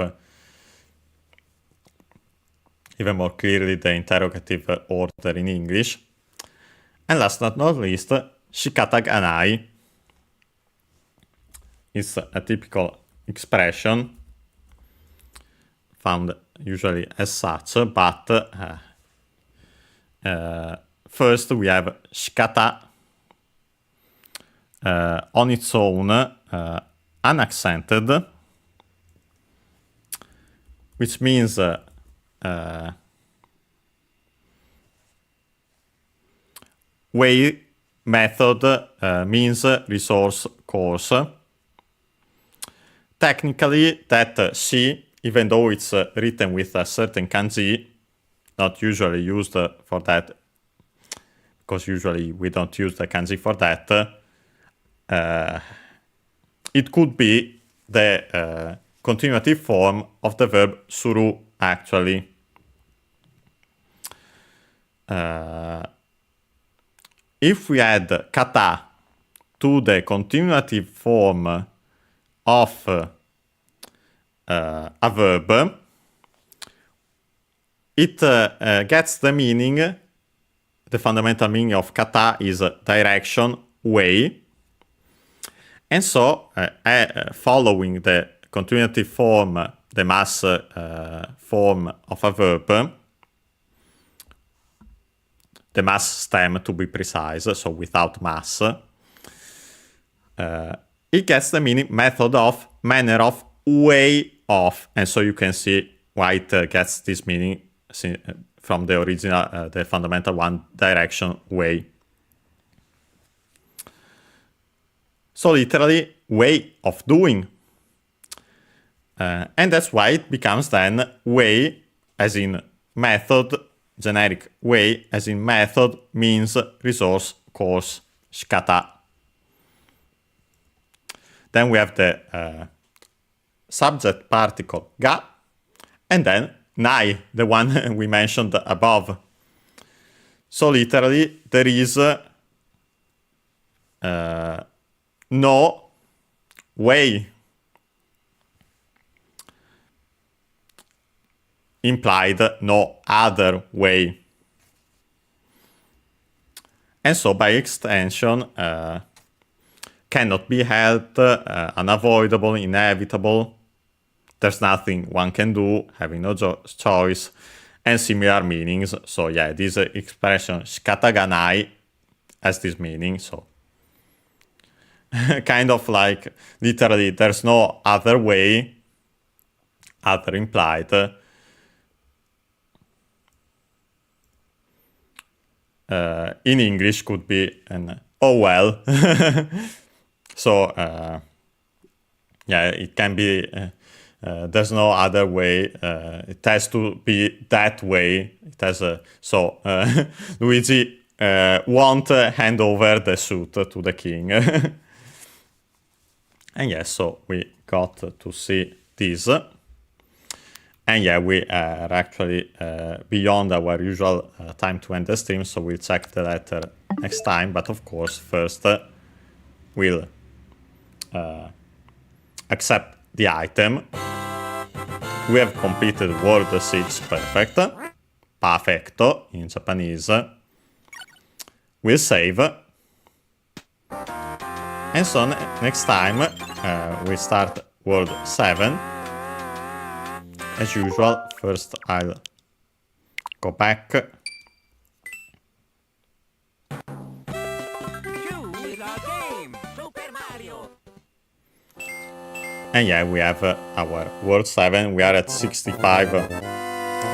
even more clearly the interrogative order in English. And last but not least, shikata ga nai. It's a typical expression found usually as such, but first we have shikata on its own, unaccented, which means way, method, means, resource, course. Technically, that she, even though it's written with a certain kanji, not usually used for that, because usually we don't use the kanji for that. It could be the continuative form of the verb suru, actually. If we add kata to the continuative form of a verb, it gets the meaning, the fundamental meaning of kata is direction, way. And so, following the continuative form, the mass form of a verb, the mass stem to be precise, so without mass, it gets the meaning method of, manner of, way of. And so you can see why it gets this meaning from the original, the fundamental one, direction, way. So literally, way of doing. And that's why it becomes then way, as in method, generic way, as in method, means, resource, course, shikata. Then we have the subject particle ga, and then nai, the one we mentioned above. So literally, there is no way, implied no other way. And so by extension, cannot be helped, unavoidable, inevitable, there's nothing one can do, having no choice, and similar meanings. So yeah, this expression shikata ga nai has this meaning, so kind of like literally there's no other way, other implied. In English could be an oh well. So yeah, it can be there's no other way, it has to be that way. It has so Luigi won't hand over the suit to the king. And yes, so we got to see this. And yeah, we are actually beyond our usual time to end the stream, so we'll check the letter next time. But of course, first we'll accept the item. We have completed word 6 perfect. Perfecto in Japanese. We'll save. And so next time we start word 7. As usual, first I'll go back. And yeah, we have our World 7. We are at 65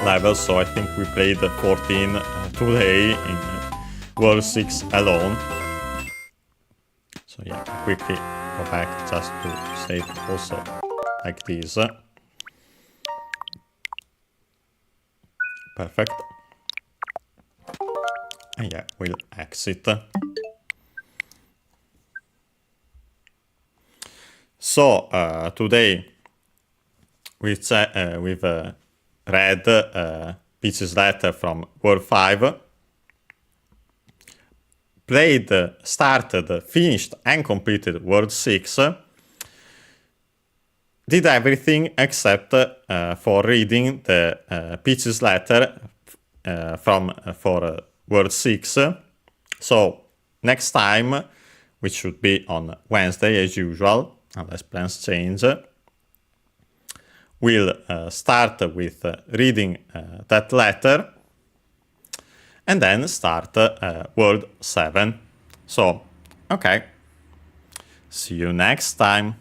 levels, so I think we played 14 today in World 6 alone. So yeah, quickly go back just to save also like this. Perfect. And yeah, we'll exit. So today we've read Peach's letter from World 5. Played, started, finished and completed World 6. Did everything except for reading the Peach's letter for World 6. So next time, which should be on Wednesday as usual, unless plans change, we'll start with reading that letter and then start World 7. So, okay, see you next time.